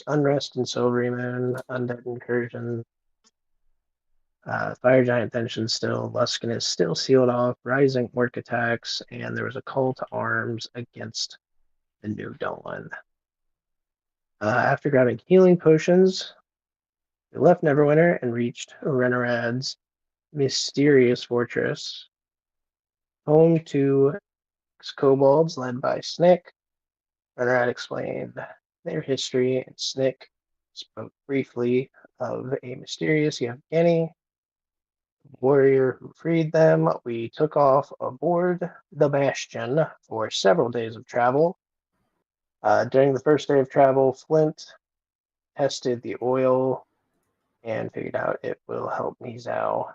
unrest in Silvery Moon, undead incursion, fire giant tension still, Luskin is still sealed off, rising orc attacks, and there was a call to arms against the new Dawn. After grabbing healing potions, they left Neverwinter and reached Renarad's mysterious fortress, home to kobolds led by Snick. Renarad explained their history, and Snick spoke briefly of a mysterious Yevgeny warrior who freed them. We took off aboard the Bastion for several days of travel. During the first day of travel, Flint tested the oil and figured out it will help Mizao.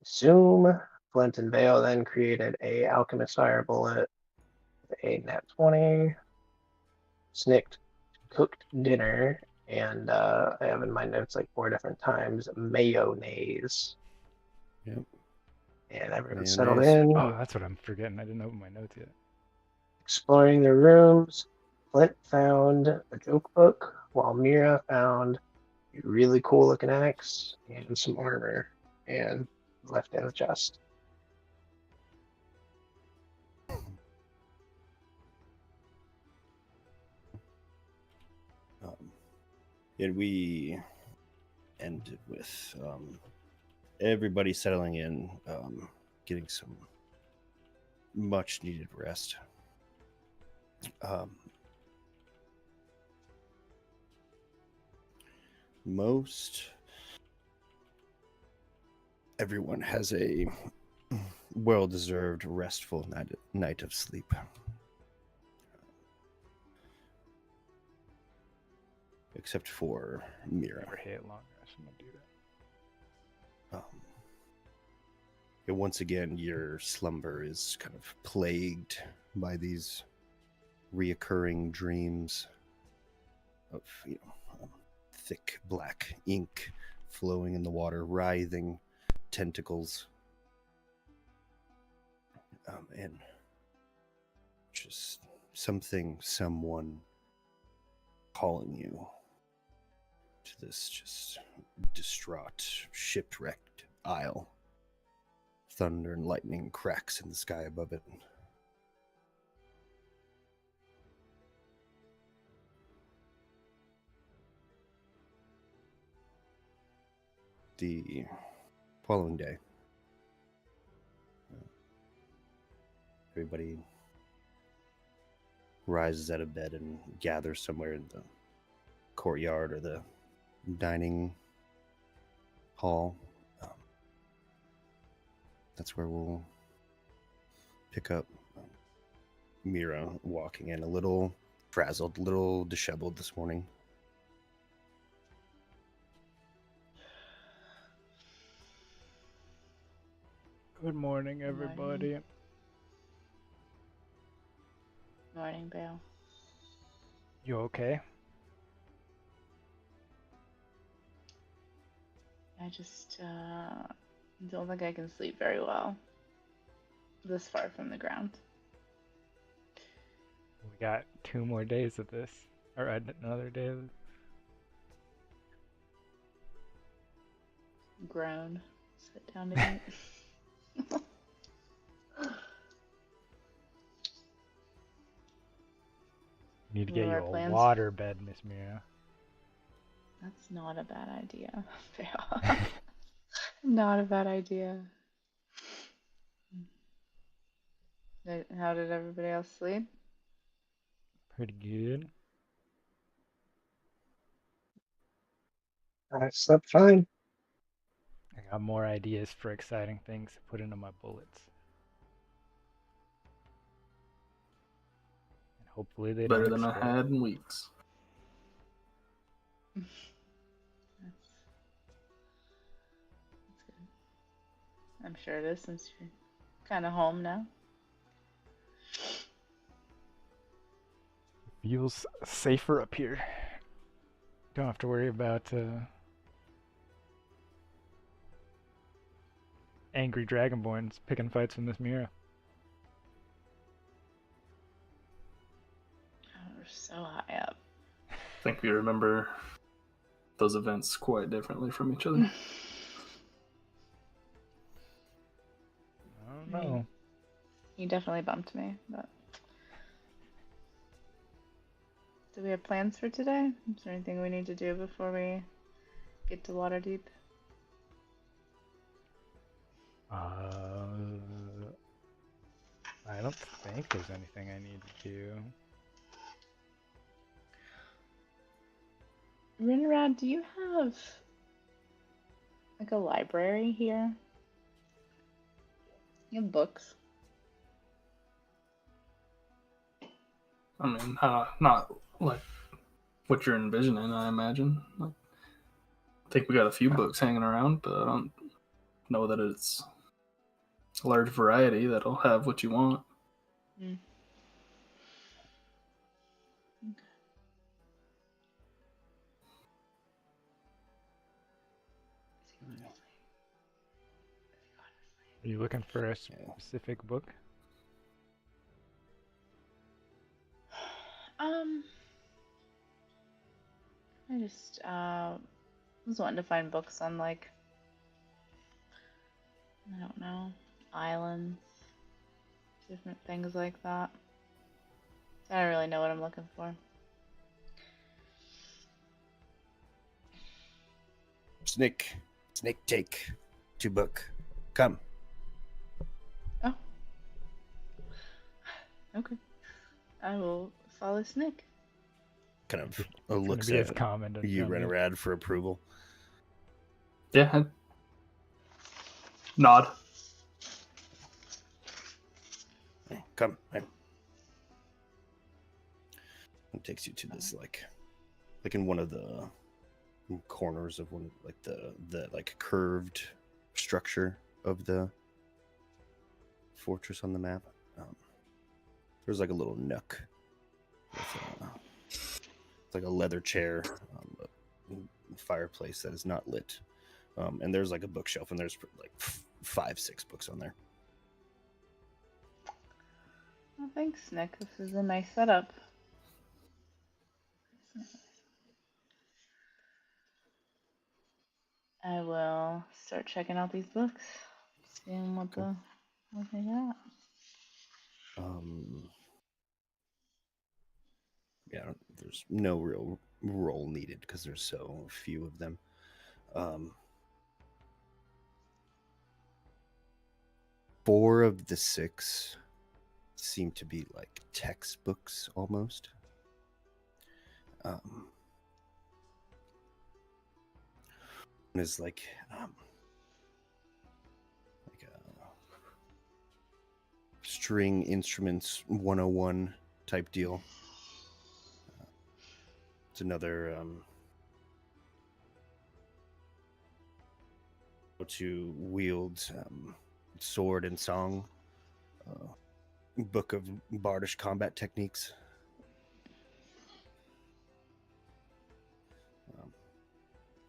Zoom. Flint and Vale then created a alchemist fire bullet, a nat 20. Snick cooked dinner, and I have in my notes like 4 different times mayonnaise. Yep. And everyone Mayonnaise. settled in. Oh, that's what I'm forgetting. I didn't open my notes yet. Exploring their rooms, Flint found a joke book, while Mira found a really cool looking axe and some armor, and left in the chest. And we ended with everybody settling in, getting some much needed rest. Most everyone has a well-deserved restful night of sleep. Except for Mira. Never hit long rest. I'm gonna do that. Once again, your slumber is kind of plagued by these reoccurring dreams of, thick black ink flowing in the water, writhing tentacles, and just someone calling you to this just distraught, shipwrecked isle. Thunder and lightning cracks in the sky above it. The following day, everybody rises out of bed and gathers somewhere in the courtyard or the dining hall. That's where we'll pick up Mira walking in, a little frazzled, a little disheveled this morning. Good morning, everybody. Morning, Belle. You okay? I just don't think I can sleep very well this far from the ground. We got 2 more days of this. Or another day of this. Groan. Sit down to eat. You need to get What you are a our plans? water bed, Miss Mira. That's not a bad idea. Not a bad idea. How did everybody else sleep? Pretty good. I slept fine. I got more ideas for exciting things to put into my bullets. And hopefully they Better don't than I explode. had in weeks. That's good. I'm sure it is since you're kind of home now. Feels safer up here. Don't have to worry about angry dragonborns picking fights with Miss Mira. Oh, we're so high up. think we remember those events quite differently from each other. I don't know. You definitely bumped me, but do we have plans for today? Is there anything we need to do before we get to Waterdeep? I don't think there's anything I need to do. Rinrad, do you have like a library here? You have books? I mean, not like what you're envisioning, I imagine. Like, I think we got a few books hanging around, but I don't know that it's a large variety that'll have what you want. Mm. Are you looking for a specific book? I just was wanting to find books on like, I don't know, islands, different things like that. I don't really know what I'm looking for. Snake take 2 book. Come. Oh. Okay. I will follow Snick. Kind of It's gonna looks be as at common as you, Gummy. Renarad, for approval. Yeah. Nod. Hey, come. Hey. It takes you to this like in one of the corners of one, like the like curved structure of the fortress on the map. There's like a little nook with it's like a leather chair, a fireplace that is not lit, and there's like a bookshelf, and there's like 5-6 books on there. Well, thanks, Nick. This is a nice setup. I will start checking out these books, seeing what they got. Yeah, there's no real roll needed because there's so few of them. 4 of the 6 seem to be like textbooks almost. One is like a string instruments 101 type deal. It's another how to wield sword and song, book of bardish combat techniques.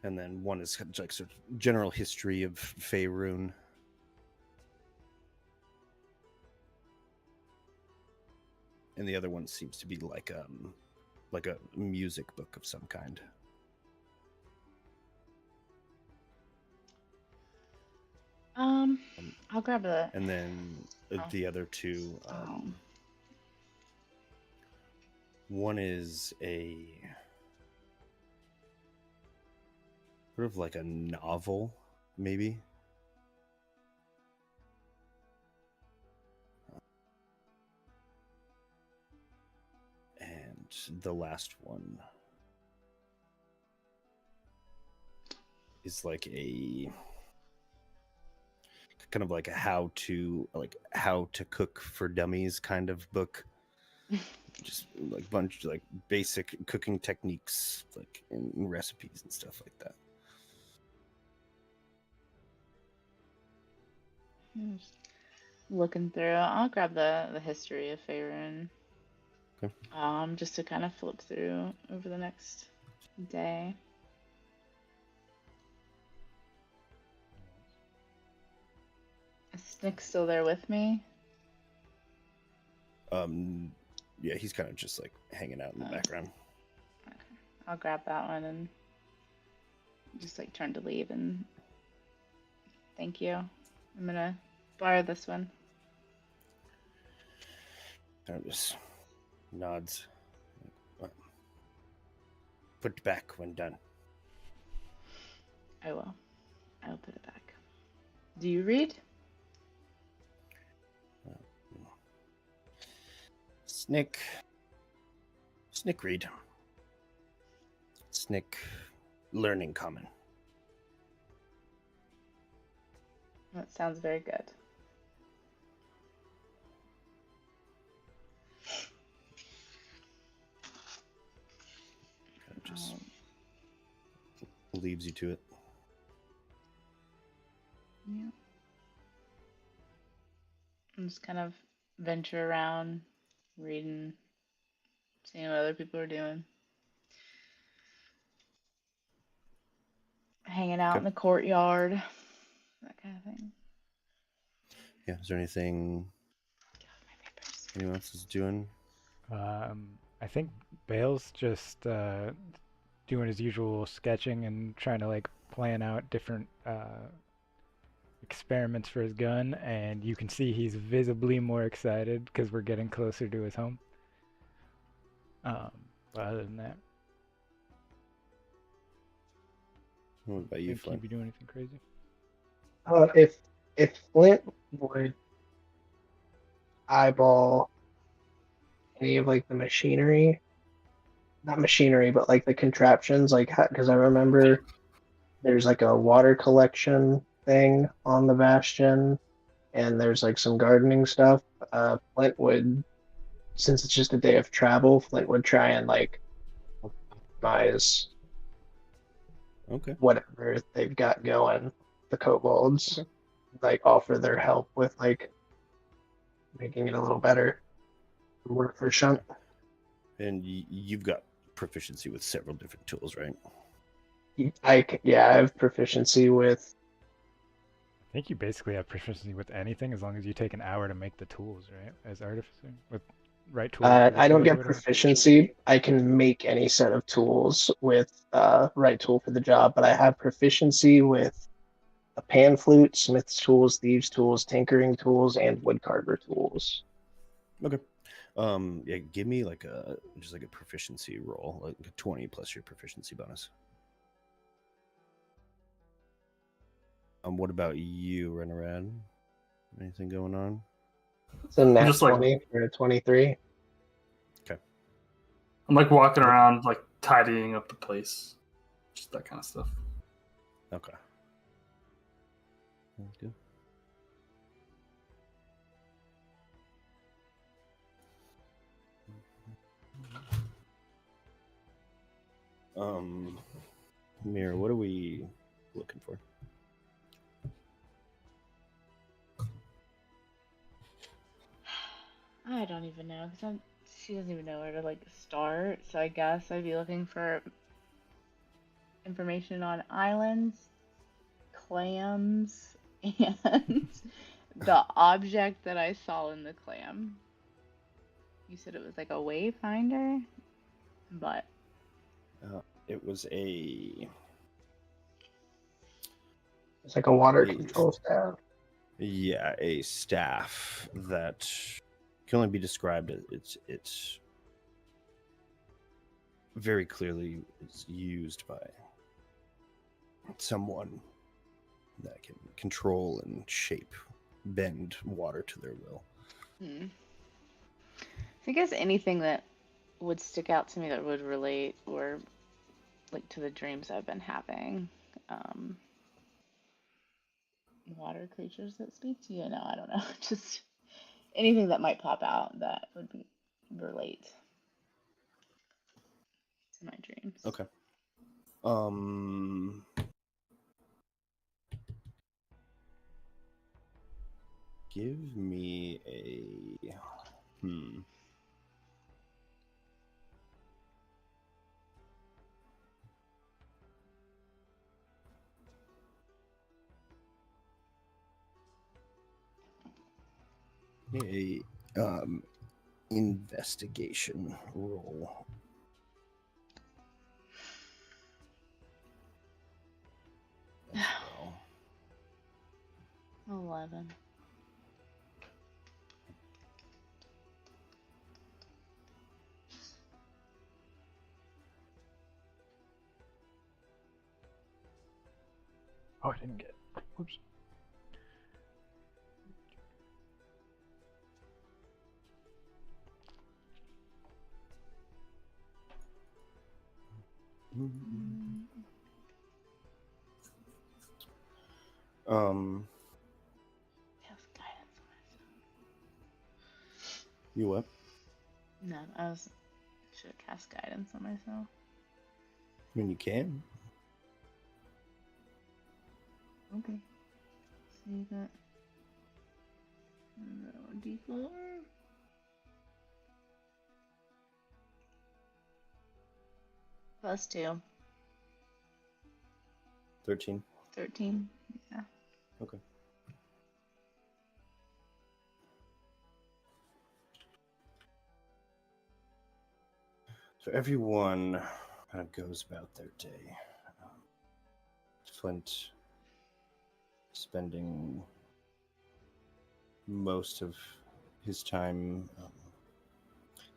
And then one is like sort of general history of Faerun. And the other one seems to be like a music book of some kind. I'll grab the. And then the other 2, one is a sort of like a novel, maybe. And the last one is like a kind of like a how to cook for dummies kind of book. Just like bunch like basic cooking techniques, like in recipes and stuff like that. Looking through, I'll grab the history of Faerun. Okay. Just to kind of flip through over the next day. Is Nick still there with me? Yeah, he's kind of just like hanging out in the background. Okay. I'll grab that one and just like turn to leave and thank you. I'm gonna borrow this one. Kind of just nods. Put back when done. I will. I will put it back. Do you read? Snick read. Snick learning common. That sounds very good. Kind of just leaves you to it. Yeah. I'm just kind of venture around, reading, seeing what other people are doing. Hanging out Okay. in the courtyard, that kind of thing. Yeah, is there anything My papers. anyone else is doing? I think Bale's just doing his usual sketching and trying to like plan out different experiments for his gun, and you can see he's visibly more excited because we're getting closer to his home. But other than that, What about I you, think Flynn? he'd be doing anything crazy. If Flint would eyeball any of like the machinery, not machinery, but like the contraptions, like because I remember there's like a water collection thing on the Bastion, and there's like some gardening stuff. Flint would, since it's just a day of travel, Flint would try and like optimize Okay. whatever they've got going. The kobolds Okay. like offer their help with like making it a little better, more efficient. And you've got proficiency with several different tools, right? I have proficiency with. I think you basically have proficiency with anything as long as you take an hour to make the tools, right? As artificer with right tools for the I don't tools or get whatever. proficiency. I can make any set of tools with right tool for the job, but I have proficiency with a pan flute, smith's tools, thieves tools, tinkering tools, and woodcarver tools. Okay. Yeah, give me like a proficiency roll, like a 20 plus your proficiency bonus. What about you, Renarad? Anything going on? It's a nat Just like 20 for a 23. Okay. I'm like walking around, like tidying up the place, just that kind of stuff. Okay. Sounds good. Mira, what are we looking for? I don't even know because she doesn't even know where to like start. So I guess I'd be looking for information on islands, clams, and the object that I saw in the clam. You said it was like a wayfinder, but It was a It's like a water a control staff. a staff that can only be described as it's very clearly is used by someone that can control and shape, bend water to their will. I guess anything that would stick out to me that would relate or like to the dreams I've been having. Water creatures that speak to you? No, I don't know. Just anything that might pop out that would relate to my dreams. Okay. Give me a investigation roll. 11. Oh, I didn't get. Whoops. Cast guidance on myself. You what? No, should have cast guidance on myself. I mean, you can. Okay. Save it. No, D4. +2. 13. 13. Yeah. Okay. So everyone kind of goes about their day. Flint spending most of his time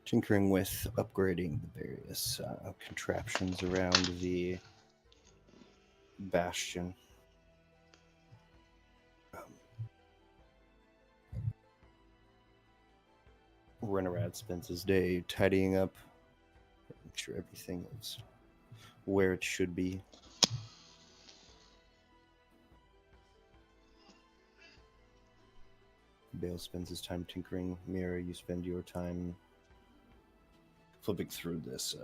tinkering with upgrading the various contraptions around the bastion. Renarad spends his day tidying up, making sure everything is where it should be. Bale spends his time tinkering. Mira, you spend your time flipping through this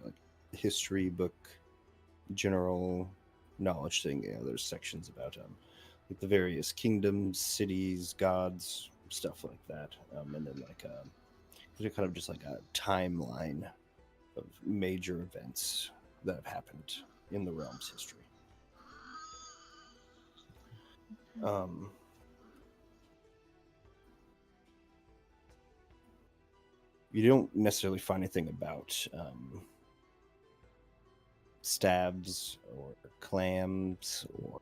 like history book, general knowledge thing. You know, there's sections about like the various kingdoms, cities, gods, stuff like that, and then like there's kind of just like a timeline of major events that have happened in the realm's history. You don't necessarily find anything about stabs or clams or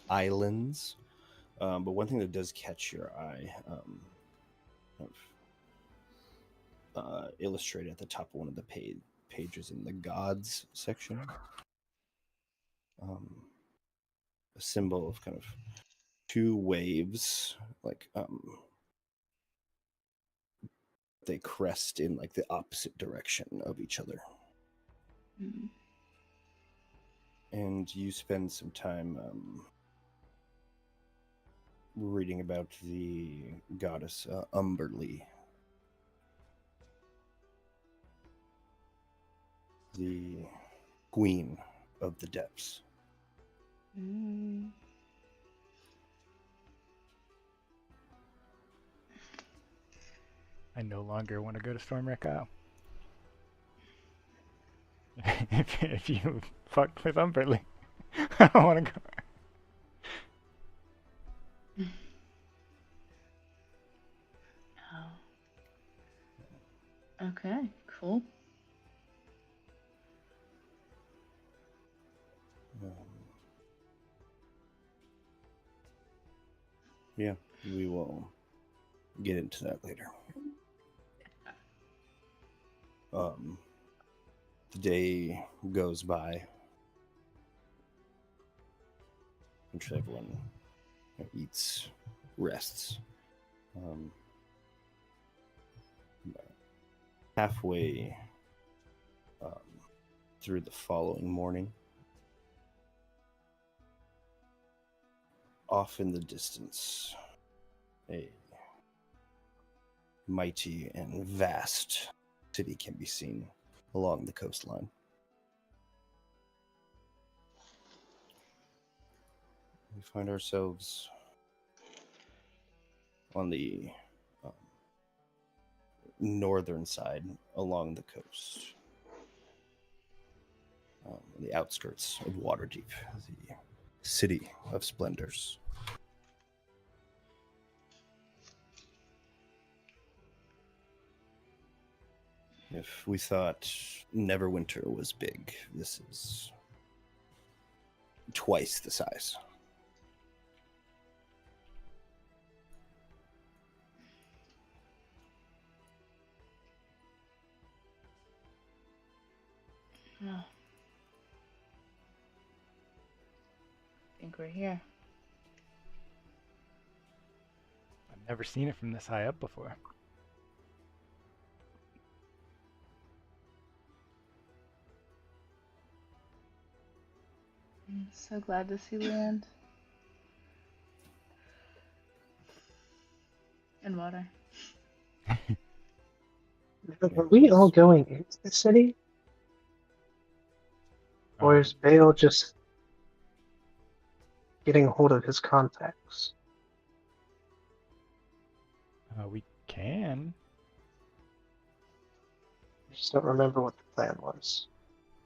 islands, but one thing that does catch your eye, illustrated at the top of one of the pages in the gods section, a symbol of kind of two waves, like they crest in like the opposite direction of each other. Mm. And you spend some time reading about the goddess Umberly, the queen of the depths. Mm. I no longer want to go to Stormwreck Isle. if you fucked with Umberly, I don't want to go. Oh. Okay, cool. Yeah, we will get into that later. The day goes by. I'm sure everyone eats, rests. Halfway through the following morning, off in the distance, a mighty and vast city can be seen along the coastline. We find ourselves on the northern side along the coast, on the outskirts of Waterdeep, the city of splendors. If we thought Neverwinter was big, this is twice the size. Oh. I think we're here. I've never seen it from this high up before. I'm so glad to see land. And water. Are we all going into the city? Or is Bale just getting hold of his contacts? We can. I just don't remember what the plan was.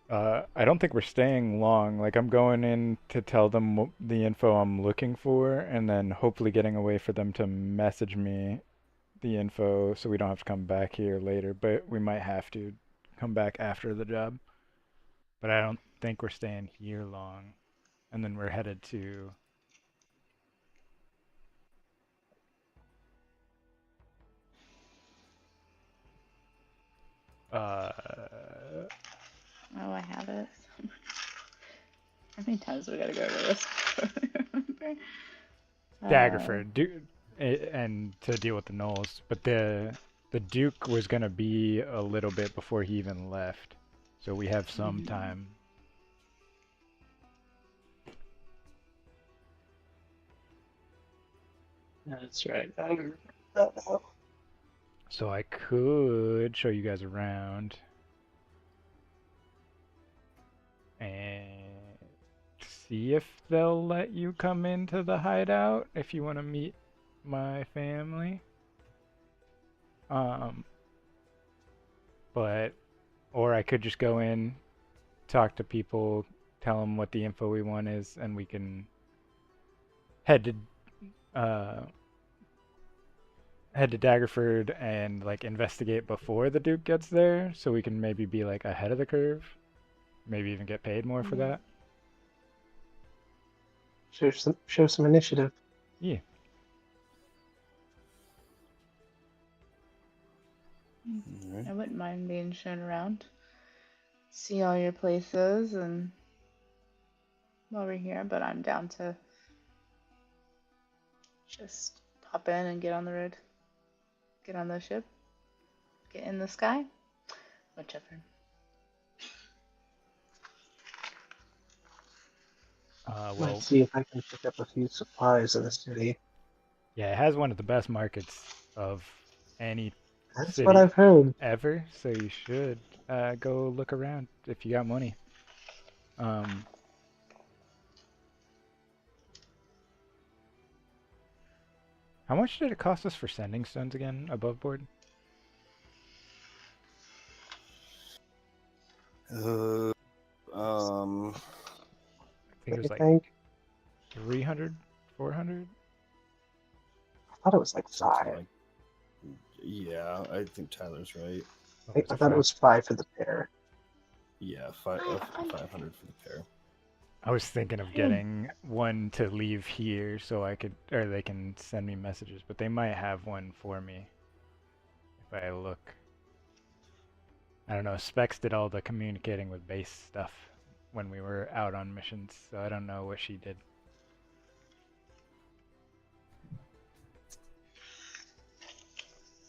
I don't think we're staying long. Like, I'm going in to tell them the info I'm looking for, and then hopefully getting a way for them to message me the info so we don't have to come back here later. But we might have to come back after the job. But I don't think we're staying here long. And then we're headed to... Oh, I have it. How many times do we gotta go over this before we remember? Daggerford, and to deal with the gnolls. But the Duke was gonna be a little bit before he even left, so we have some time. That's right. I remember that now. So I could show you guys around and see if they'll let you come into the hideout if you want to meet my family. But, or I could just go in, talk to people, tell them what the info we want is, and we can head to Daggerford and like investigate before the Duke gets there, so we can maybe be like ahead of the curve, maybe even get paid more for that. Show some initiative. Yeah. Right. I wouldn't mind being shown around. See all your places and while we're here, but I'm down to just hop in and get on the road. Get on the ship. Get in the sky. Whichever. Well, Let's see if I can pick up a few supplies in the city. yeah, it has one of the best markets of any That's city what I've heard. ever, so you should go look around if you got money. How much did it cost us for sending stones again above board? Uh, I think it was I like think 300, 400? I thought it was like something 5. like. Yeah, I think Tyler's right. I thought it was 5 for the pair. Yeah, 500 for the pair. I was thinking of getting one to leave here so I could, or they can send me messages, but they might have one for me if I look. I don't know, Specs did all the communicating with base stuff when we were out on missions, so I don't know what she did.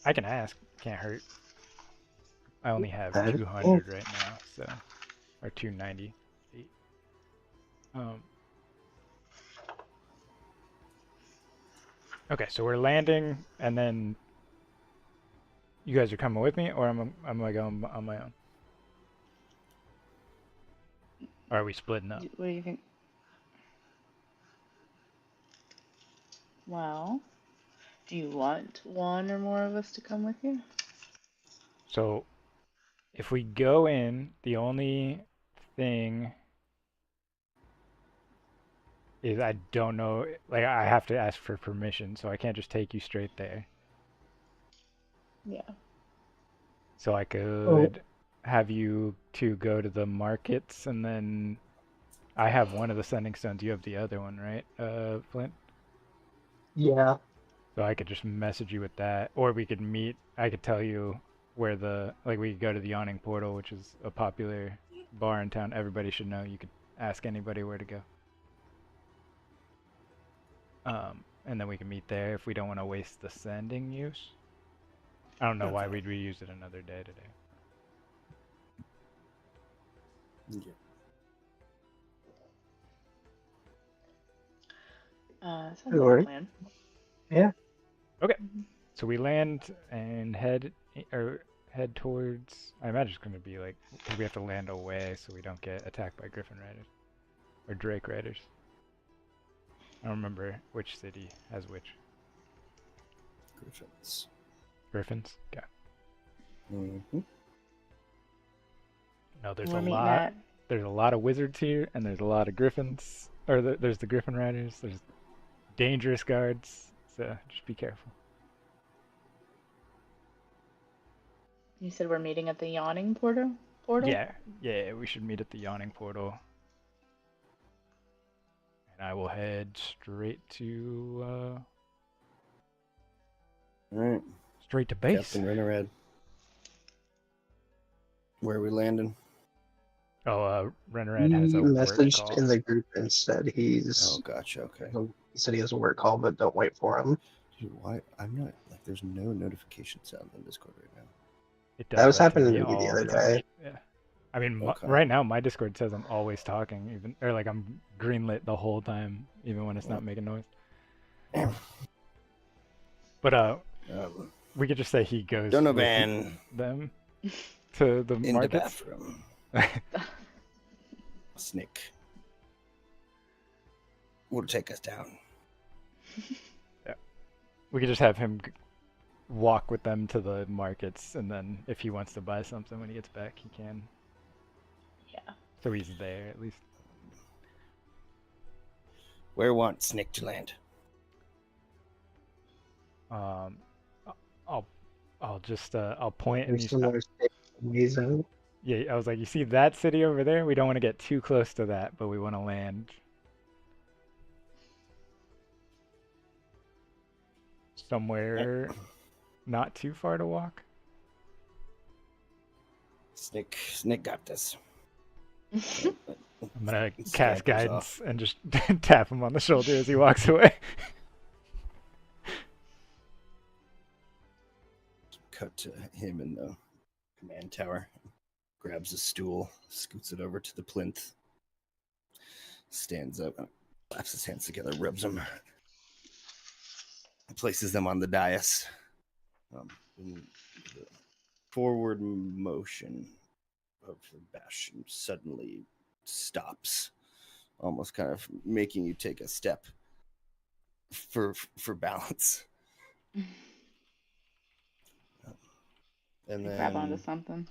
I can ask, can't hurt. I only have 200 right now, so, or 298. Okay, so we're landing, and then you guys are coming with me, or am I going on my own? Or are we splitting up? What do you think? Well, do you want one or more of us to come with you? So, if we go in, the only thing is I don't know, like I have to ask for permission, so I can't just take you straight there. Yeah. So I could have you two go to the markets, and then I have one of the sending stones. You have the other one, right, Flint? Yeah. So I could just message you with that, or we could meet. I could tell you where we could go to the Yawning Portal, which is a popular bar in town. Everybody should know. You could ask anybody where to go. And then we can meet there if we don't want to waste the sending use. I don't know why we'd reuse it another day today. Yeah. Sounds Good like a work. plan. Yeah. So we land and head towards. I imagine it's going to be like, because we have to land away so we don't get attacked by Griffin Riders or Drake Riders. I don't remember which city has which. Griffins. Griffins? Yeah. Mm-hmm. No, there's We're a meeting lot. at. There's a lot of wizards here, and there's a lot of Griffins. Or there's the Griffin Riders. There's dangerous guards. So just be careful. You said we're meeting at the yawning portal. Yeah, we should meet at the Yawning Portal. And I will head straight to All right. straight to base. Captain Rennered. Where are we landing? Oh, Rennered has a He work messaged call. in the group and said Oh, gotcha. Okay. he said he has a work call, but don't wait for him. Dude, why? I'm not like. There's no notification sound on Discord right now. It That does was that to happening me to me the all other the time. day. Yeah. I mean, Okay. right now my Discord says I'm always talking, even or like I'm greenlit the whole time, even when it's not making noise. But we could just say he goes with Donovan them to the in markets. the bathroom. Snick. Will take us down. We could just have him walk with them to the markets, and then if he wants to buy something when he gets back, he can. Yeah. So he's there at least. Where want Snick to land? I'll just I'll point and There's similar ways out. yeah, I was like, you see that city over there? We don't want to get too close to that, but we want to land somewhere not too far to walk. Snick got this. I'm gonna Scampers cast off. guidance and just tap him on the shoulder as he walks away. Cut to him in the command tower. Grabs a stool, scoots it over to the plinth, stands up, claps his hands together, rubs them, places them on the dais. In the forward motion of the bastion suddenly stops, almost kind of making you take a step for balance. And then Grab onto something.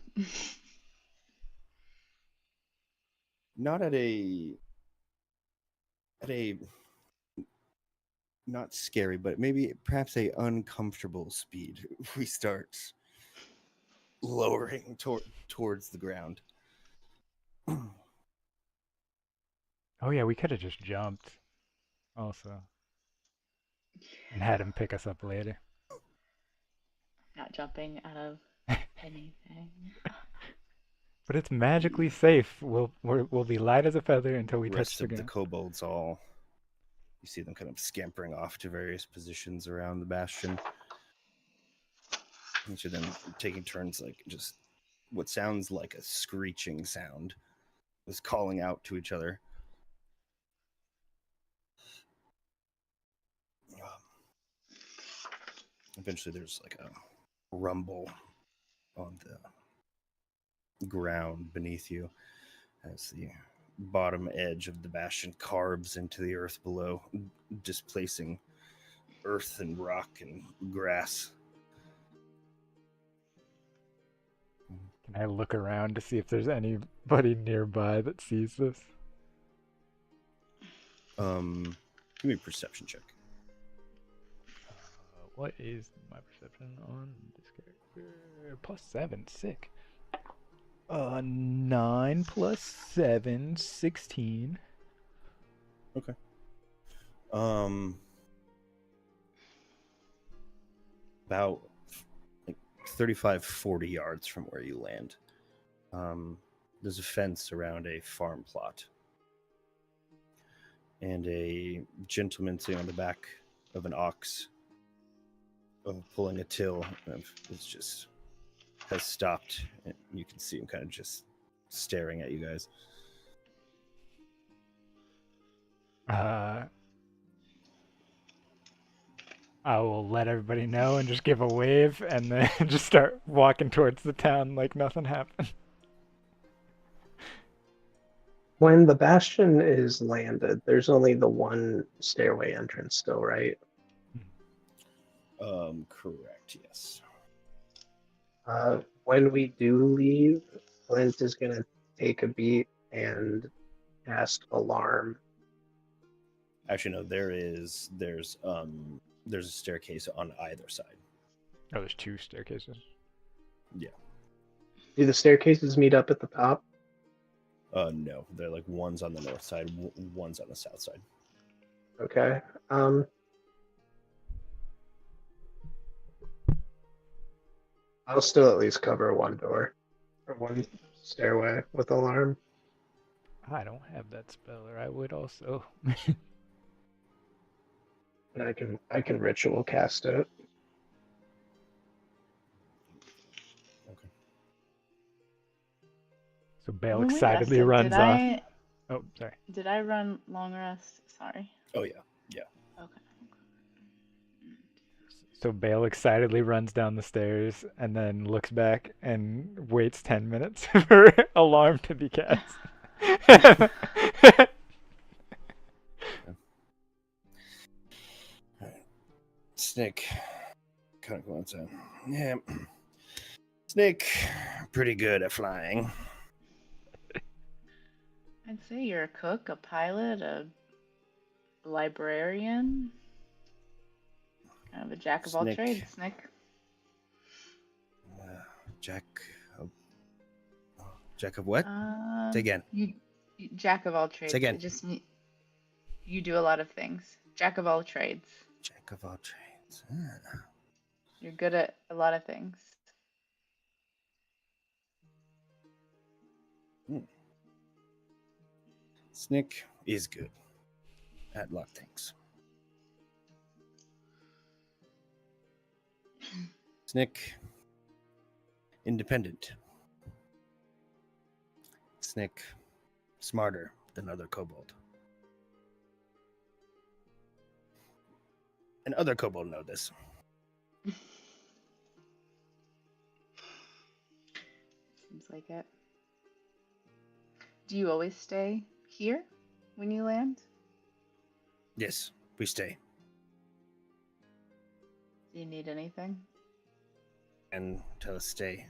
not at a not scary, but maybe perhaps a uncomfortable speed, we start lowering towards the ground. Oh yeah, we could have just jumped also and had him pick us up later. Not jumping out of anything. But it's magically safe. We'll be light as a feather until we touch Rest the of the ground. kobolds all, you see them kind of scampering off to various positions around the bastion. Each of them taking turns, like just what sounds like a screeching sound, was calling out to each other. Eventually, there's like a rumble on the ground beneath you as the bottom edge of the bastion carves into the earth below, displacing earth and rock and grass. Can I look around to see if there's anybody nearby that sees this? Give me a perception check. What is my perception on this character? +7, sick. 9 plus 7, 16. Okay. About like 35, 40 yards from where you land. there's a fence around a farm plot. And a gentleman sitting on the back of an ox, pulling a till, has stopped. And you can see him kind of just staring at you guys. I will let everybody know and just give a wave and then just start walking towards the town like nothing happened. When the bastion is landed, there's only the one stairway entrance still, right? Correct, yes. When we do leave, Flint is going to take a beat and cast alarm. Actually, no, there's a staircase on either side. Oh, there's 2 staircases. Yeah. Do the staircases meet up at the top? No, they're like one's on the north side, one's on the south side. Okay. I'll still at least cover one door or one stairway with alarm. I don't have that spell, or I would also. And I can ritual cast it. Okay. So Bale When we excitedly rested, runs off. Oh, sorry. Did I run long rest? Sorry. Oh yeah. Okay. So Bale excitedly runs down the stairs and then looks back and waits 10 minutes for alarm to be cast. Snake kind of glance out. Yeah. Snake, pretty good at flying. I'd say you're a cook, a pilot, a librarian, kind of a jack of all Snick. trades, Nick. Jack of what? Say again. You jack of all trades. Say again. You do a lot of things. Jack of all trades. Jack of all trades. You're good at a lot of things. Snick is good at a lot of things. Snick, independent. Snick, smarter than other kobold. And other kobold know this. Seems like it. Do you always stay here when you land? Yes, we stay. Do you need anything? And tell us stay.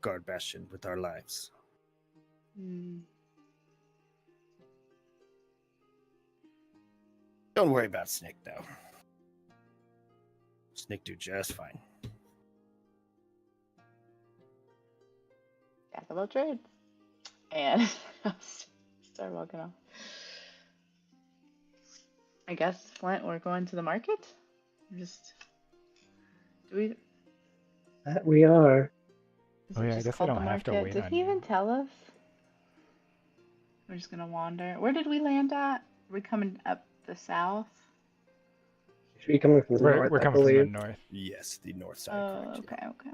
Guard Bastion with our lives. Don't worry about Snick, though. Snick do just fine. Jack of all trades. And start walking off. I guess, Flint, we're going to the market? That we are. Is Oh it yeah, I just guess I called don't the have to market? wait Did on he you. even tell us? We're just gonna wander. Where did we land at? Are we coming up the south? You should be coming from the north, We're I coming from the believe. north. Yes, the north side. Oh, correct, okay.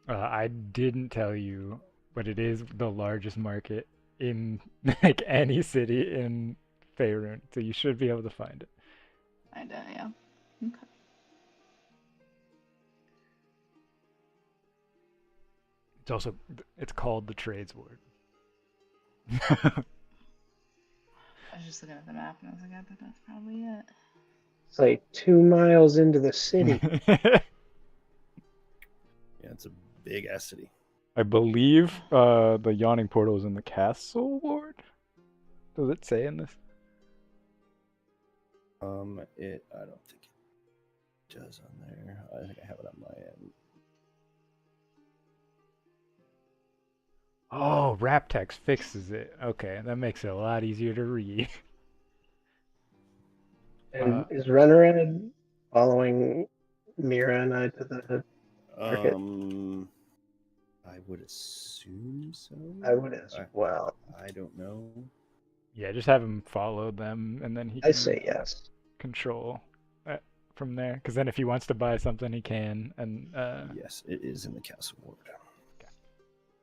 I didn't tell you, but it is the largest market in like any city in Faerun, so you should be able to find it. I do, yeah. Okay. It's called the Trades Ward. I was just looking at the map and I was like, I bet that's probably it. It's like 2 miles into the city. Yeah, it's a big ass city. I believe the Yawning Portal is in the Castle Ward. Does it say in this? I don't think it does on there. I think I have it on my end. Oh, Raptex fixes it. Okay, that makes it a lot easier to read. And is Runnerhead following Mira and I to the market? I would assume so. I would as well. I don't know. Yeah, just have him follow them, and then he I can say yes. control from there. Because then if he wants to buy something, he can. And Yes, it is in the castle ward.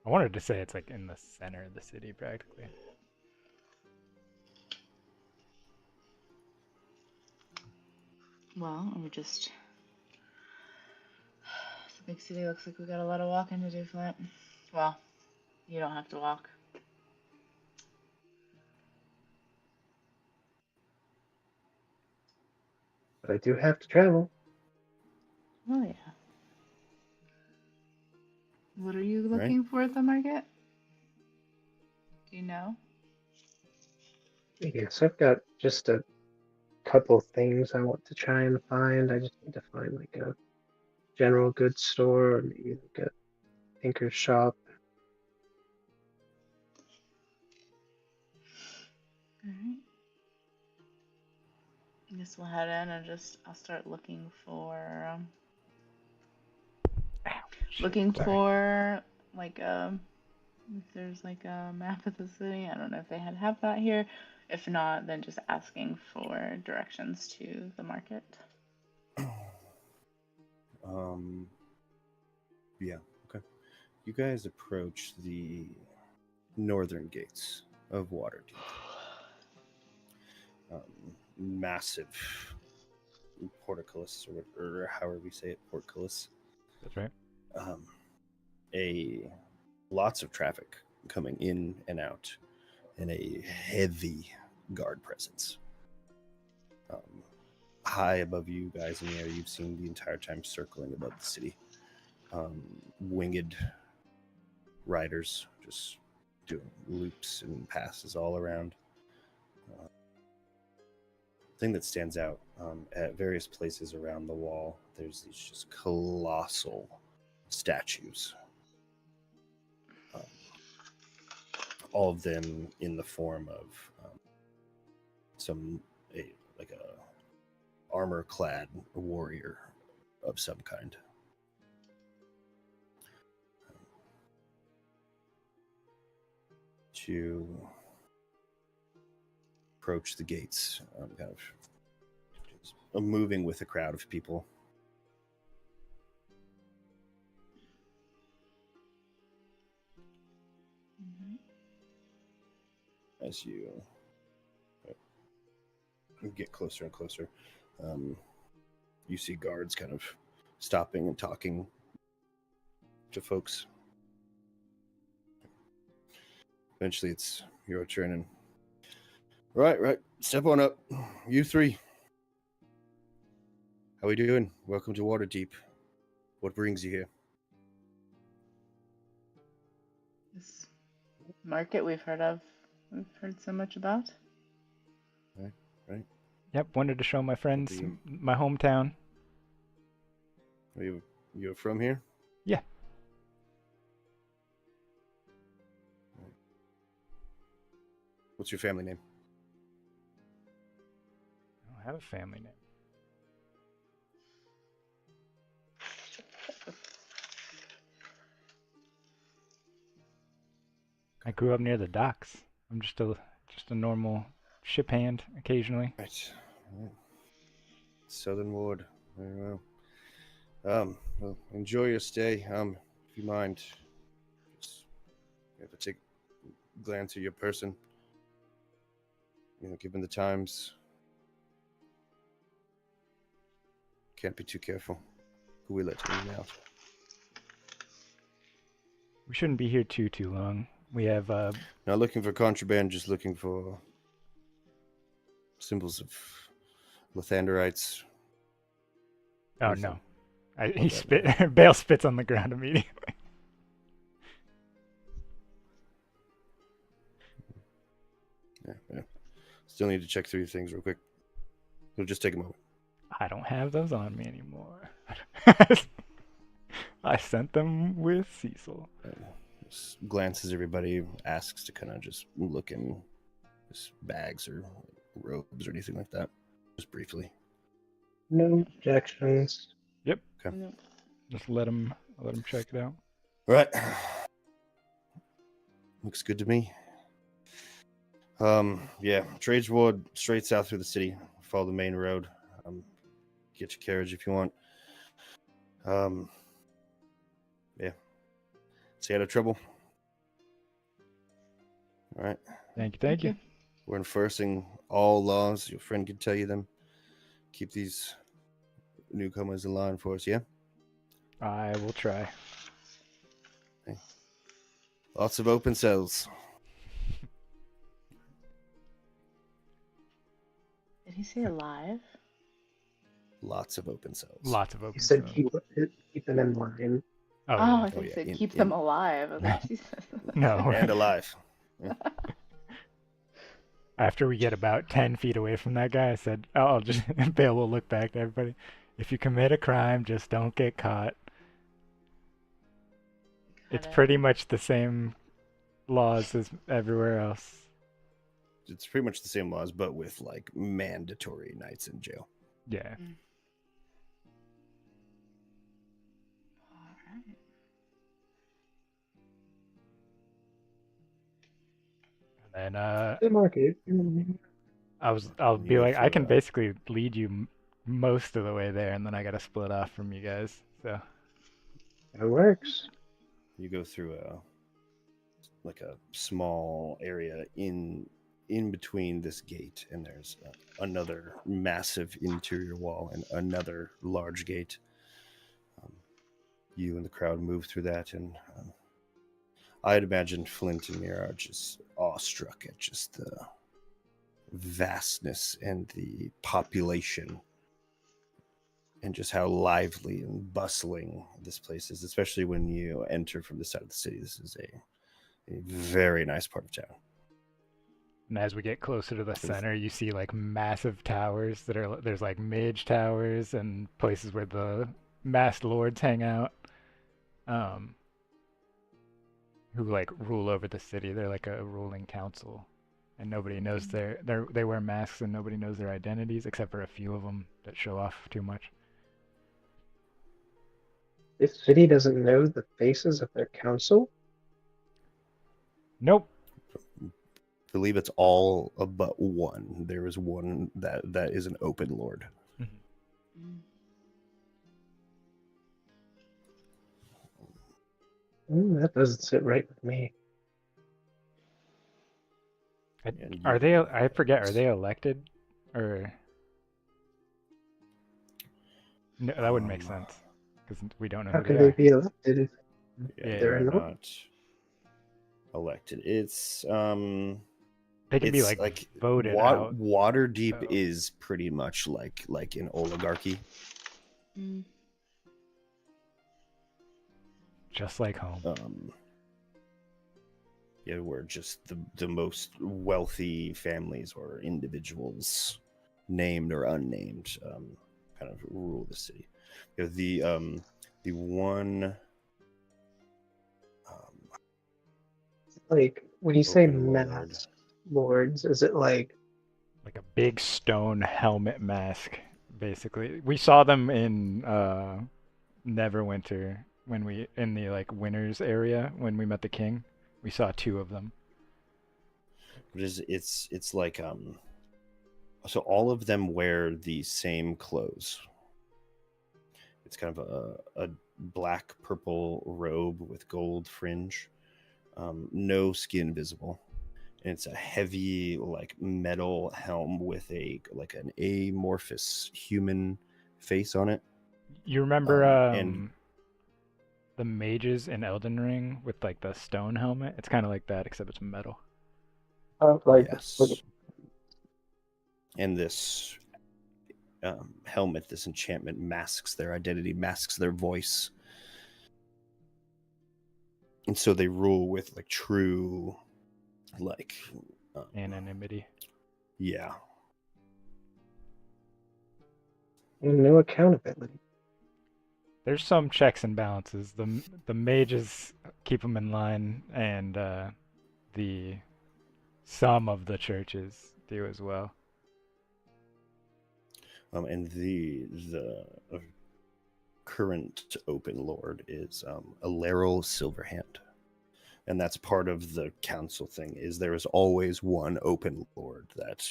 I wanted to say it's like in the center of the city, practically. Well, we just. The big city looks like we got a lot of walking to do, Flint. Well, you don't have to walk. But I do have to travel. Oh, yeah. What are you Right. looking for at the market? Do you know? Yes, I've got just a couple things I want to try and find. I just need to find like a general goods store or maybe like a tinker's shop. Alright. I guess we'll head in and I'll start looking for, like, if there's like a map of the city. I don't know if they have that here. If not, then just asking for directions to the market. Yeah, okay. You guys approach the northern gates of Waterdeep. Massive portcullis, or however we say it, portcullis. That's right. Lots of traffic coming in and out, and a heavy guard presence. High above you guys in the air, you've seen the entire time circling above the city. Winged riders just doing loops and passes all around. Thing that stands out at various places around the wall, there's these just colossal statues. All of them in the form of a armor-clad warrior of some kind. To approach the gates, kind of just moving with a crowd of people. Mm-hmm. As you get closer and closer, you see guards kind of stopping and talking to folks. Eventually, it's your turn, and right, step on up, you three. How we doing? Welcome to Waterdeep. What brings you here? This market we've heard so much about. Right. Yep, wanted to show my friends my hometown. Are you're from here? Yeah. What's your family name? I don't have a family name. I grew up near the docks. I'm just a normal ship hand occasionally. Right. Southern Ward. Very well. Well, enjoy your stay. If you mind, just have to take a glance at your person. Given the times, can't be too careful who we let in and out. We shouldn't be here too long. We have Not looking for contraband, just looking for symbols of Lathanderites. Oh no. Bale spits on the ground immediately. Yeah. Still need to check through your things real quick. It'll just take a moment. I don't have those on me anymore. I sent them with Cecil. Just glances everybody, asks to kind of just look in his bags or robes or anything like that. Just briefly. No objections. Yep. Okay. No. Just let him check it out. All right. Looks good to me. Yeah, trades road straight south through the city. Follow the main road. Get your carriage if you want. Yeah. Stay out of trouble. All right. Thank you. We're enforcing all laws. Your friend can tell you them. Keep these newcomers in line for us, yeah? I will try. Okay. Lots of open cells. Did he say alive? Lots of open cells. Lots of He open said cells. keep them in line. Oh, Oh, yeah. I think he yeah, said keep them alive. I was like, Jesus. No. And alive. After we get about 10 feet away from that guy, I said, I'll just, Bale will look back to everybody. If you commit a crime, just don't get caught. It's pretty much the same laws as everywhere else. It's pretty much the same laws, but with like mandatory nights in jail. Yeah. All right. And The market. I'll You be go like, I through, can basically lead you most of the way there, and then I gotta split off from you guys. So It works. You go through a small area in between this gate, and there's another massive interior wall and another large gate. You and the crowd move through that, and I'd imagine Flint and Mira are just awestruck at just the vastness and the population and just how lively and bustling this place is, especially when you enter from the side of the city. This is a very nice part of town. and as we get closer to the center, you see like massive towers there's like mage towers and places where the masked lords hang out, who like rule over the city. They're like a ruling council, and nobody knows they wear masks and nobody knows their identities except for a few of them that show off too much. This city doesn't know the faces of their council. Nope. I believe it's all but one. There is one that is an open lord. That doesn't sit right with me. Are they? I forget. Are they elected, or no? That wouldn't make sense because we don't know How who can they they are. be elected if Yeah, they're they're not? not elected. It's They can be like voted out. Waterdeep so. is pretty much like an oligarchy. Just like home. Yeah, where just the most wealthy families or individuals, named or unnamed, kind of rule the city. You know, the one Like when you say open lord. masked lords, is it like a big stone helmet mask, basically. We saw them in Neverwinter when we in the like winners area when we met the king. We saw two of them. It's like so all of them wear the same clothes. It's kind of a black purple robe with gold fringe, no skin visible, and it's a heavy like metal helm with an amorphous human face on it. You remember and the mages in Elden Ring with like the stone helmet? It's kind of like that, except it's metal. Yes. And this helmet, this enchantment, masks their identity, masks their voice, and so they rule with like true, like anonymity. Yeah. no accountability? There's some checks and balances. The mages keep them in line, and some of the churches do as well. And the current open lord is Alaryl Silverhand, And that's part of the council thing, is there is always one open lord that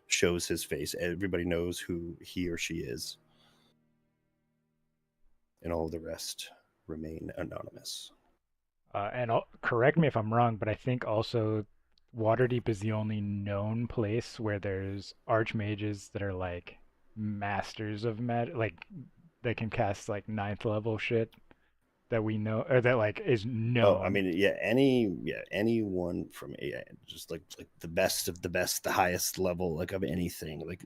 shows his face. Everybody knows who he or she is. And all the rest remain anonymous. Correct me if I'm wrong, but I think also Waterdeep is the only known place where there's archmages that are like masters of magic, like they can cast like ninth level shit that we know, or that like is known. Oh, I mean, anyone from just like the best of the best, the highest level like of anything, like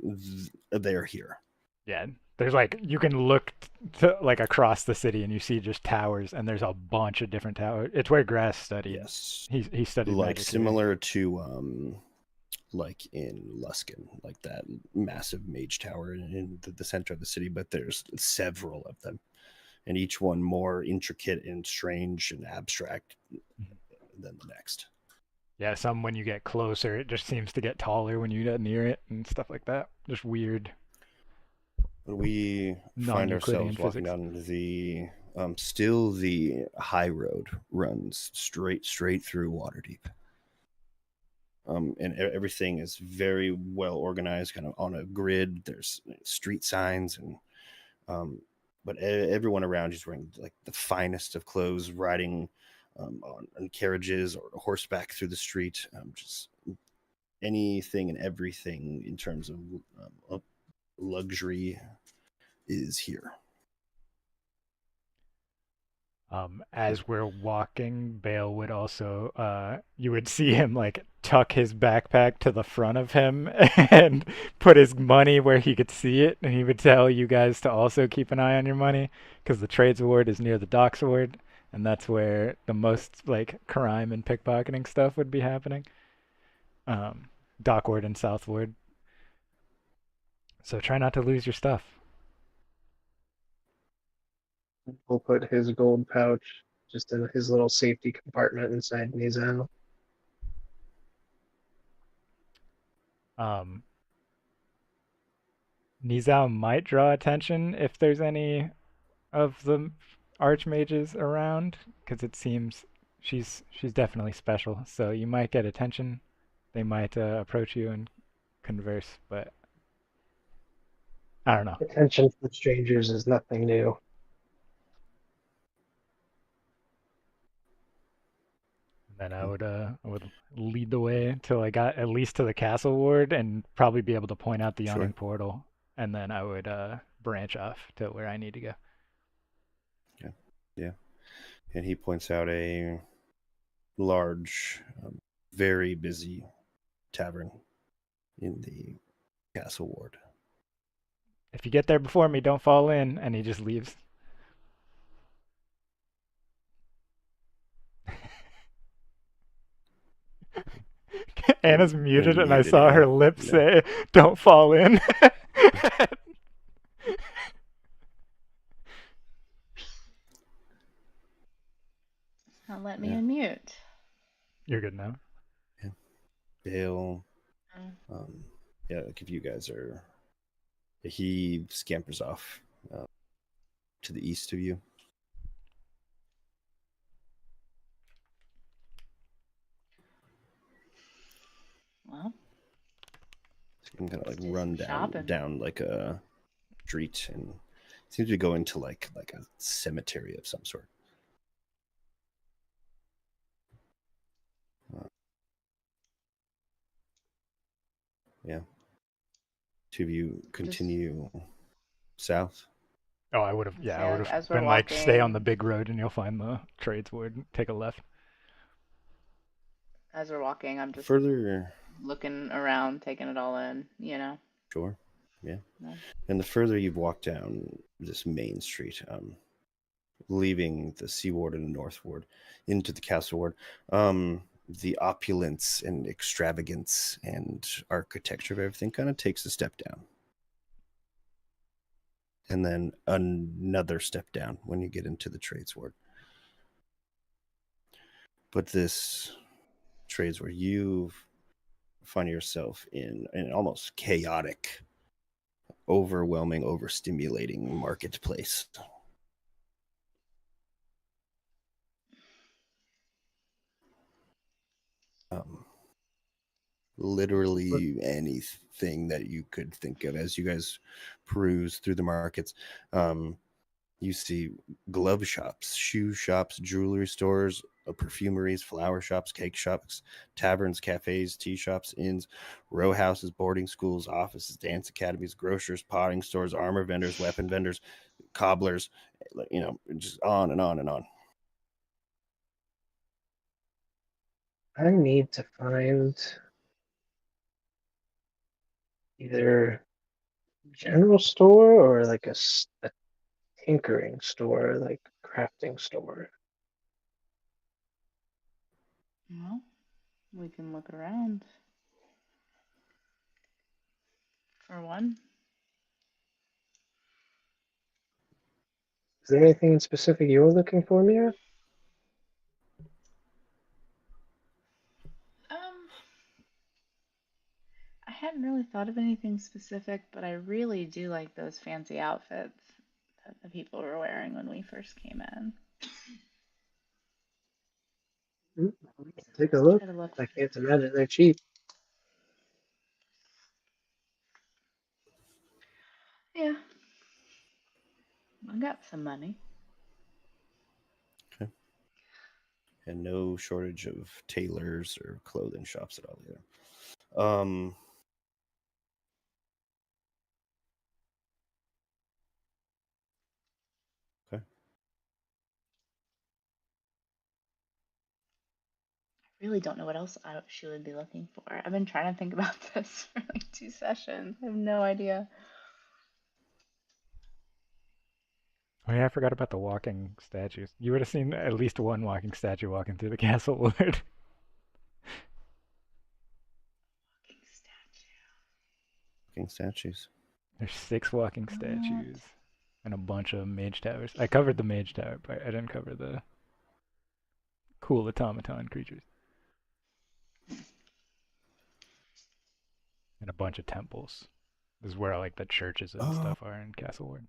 they're here. Yeah, there's like you can look to like across the city and you see just towers, and there's a bunch of different towers. It's where Grass studied. Yes, he studied like magic similar to like in Luskin, like that massive mage tower in the center of the city, but there's several of them, and each one more intricate and strange and abstract than the next. Yeah, some when you get closer, it just seems to get taller when you get near it and stuff like that. Just weird. We find ourselves walking down the still the high road runs straight through Waterdeep. And everything is very well organized, kind of on a grid. There's street signs, and but everyone around you is wearing like the finest of clothes, riding on carriages or horseback through the street. Just anything and everything in terms of luxury is here. As we're walking, Bale would also, you would see him like tuck his backpack to the front of him and put his money where he could see it, and he would tell you guys to also keep an eye on your money because the trades ward is near the docks ward, and that's where the most like crime and pickpocketing stuff would be happening. Dock ward and south ward. So try not to lose your stuff. We'll put his gold pouch just in his little safety compartment inside Nizam. Nizam might draw attention if there's any of the archmages around, because it seems she's definitely special. So you might get attention. They might approach you and converse, but I don't know. Attention from strangers is nothing new. Then I would lead the way till I got at least to the castle ward and probably be able to point out the yawning portal, and then I would branch off to where I need to go. Yeah. And he points out a large, very busy tavern in the castle ward. If you get there before me, don't fall in. And he just leaves. Anna's muted, and I saw her lips say, "Don't fall in." Not let me unmute. You're good now. Yeah. Bale. Like if you guys are, he scampers off to the east of you. Well, so you can kind of like run down like a street, and seems to go into like a cemetery of some sort. Yeah. Two of you continue south. Oh, I would have. Yeah, I would have been walking, like, stay on the big road, and you'll find the trades ward. Take a left. As we're walking, I'm just further looking around, taking it all in. You know. Sure. Yeah. And the further you've walked down this main street, leaving the sea ward and the north ward into the castle ward, the opulence and extravagance and architecture of everything kind of takes a step down. And then another step down when you get into the trades ward. But this trades ward, you find yourself in an almost chaotic, overwhelming, overstimulating marketplace. literally anything that you could think of as you guys peruse through the markets. You see glove shops, shoe shops, jewelry stores, perfumeries, flower shops, cake shops, taverns, cafes, tea shops, inns, row houses, boarding schools, offices, dance academies, grocers, potting stores, armor vendors, weapon vendors, cobblers, just on and on and on. I need to find either general store or like a tinkering store, like crafting store. Well, we can look around for one. Is there anything in specific you're looking for, Mira? Um, I hadn't really thought of anything specific, but I really do like those fancy outfits that the people were wearing when we first came in. Take a look. Try to look. I can't imagine they're cheap. Yeah, I got some money. Okay. And no shortage of tailors or clothing shops at all either. Okay. I really don't know what else she would be looking for. I've been trying to think about this for like 2 sessions. I have no idea. Oh yeah, I forgot about the walking statues. You would have seen at least one walking statue walking through the castle, Lord. Fucking statue. Looking statues. There's 6 walking What? statues and a bunch of mage towers. I covered the mage tower, but I didn't cover the cool automaton creatures. And a bunch of temples. This is where like the churches and stuff are in Castle Ward.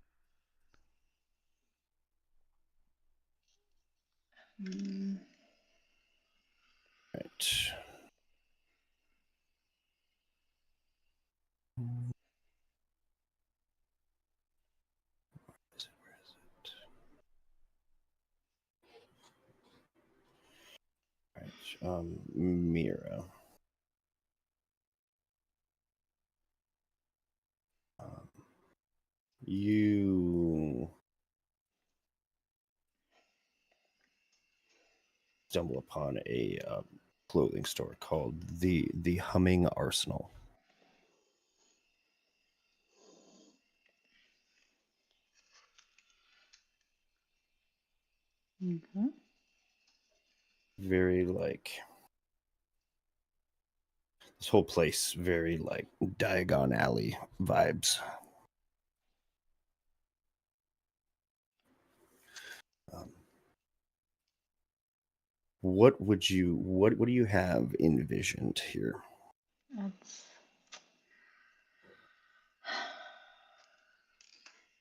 Mm, Right. Where is it? Right. Mira. You stumble upon a clothing store called the Humming Arsenal. okay. Very like this whole place, very like Diagon Alley vibes. What do you have envisioned here? That's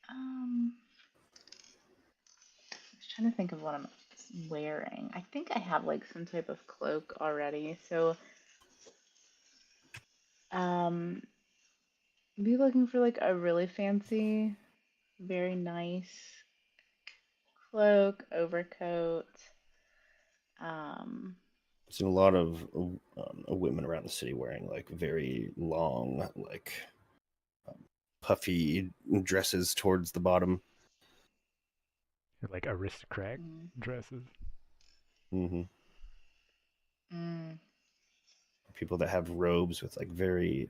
I was trying to think of what I'm wearing. I think I have like some type of cloak already, so um be looking for like a really fancy, very nice cloak, overcoat. Um I've seen a lot of women around the city wearing like very long, like puffy dresses towards the bottom. Like aristocrat mm, dresses. Mm-hmm. mm, People that have robes with like very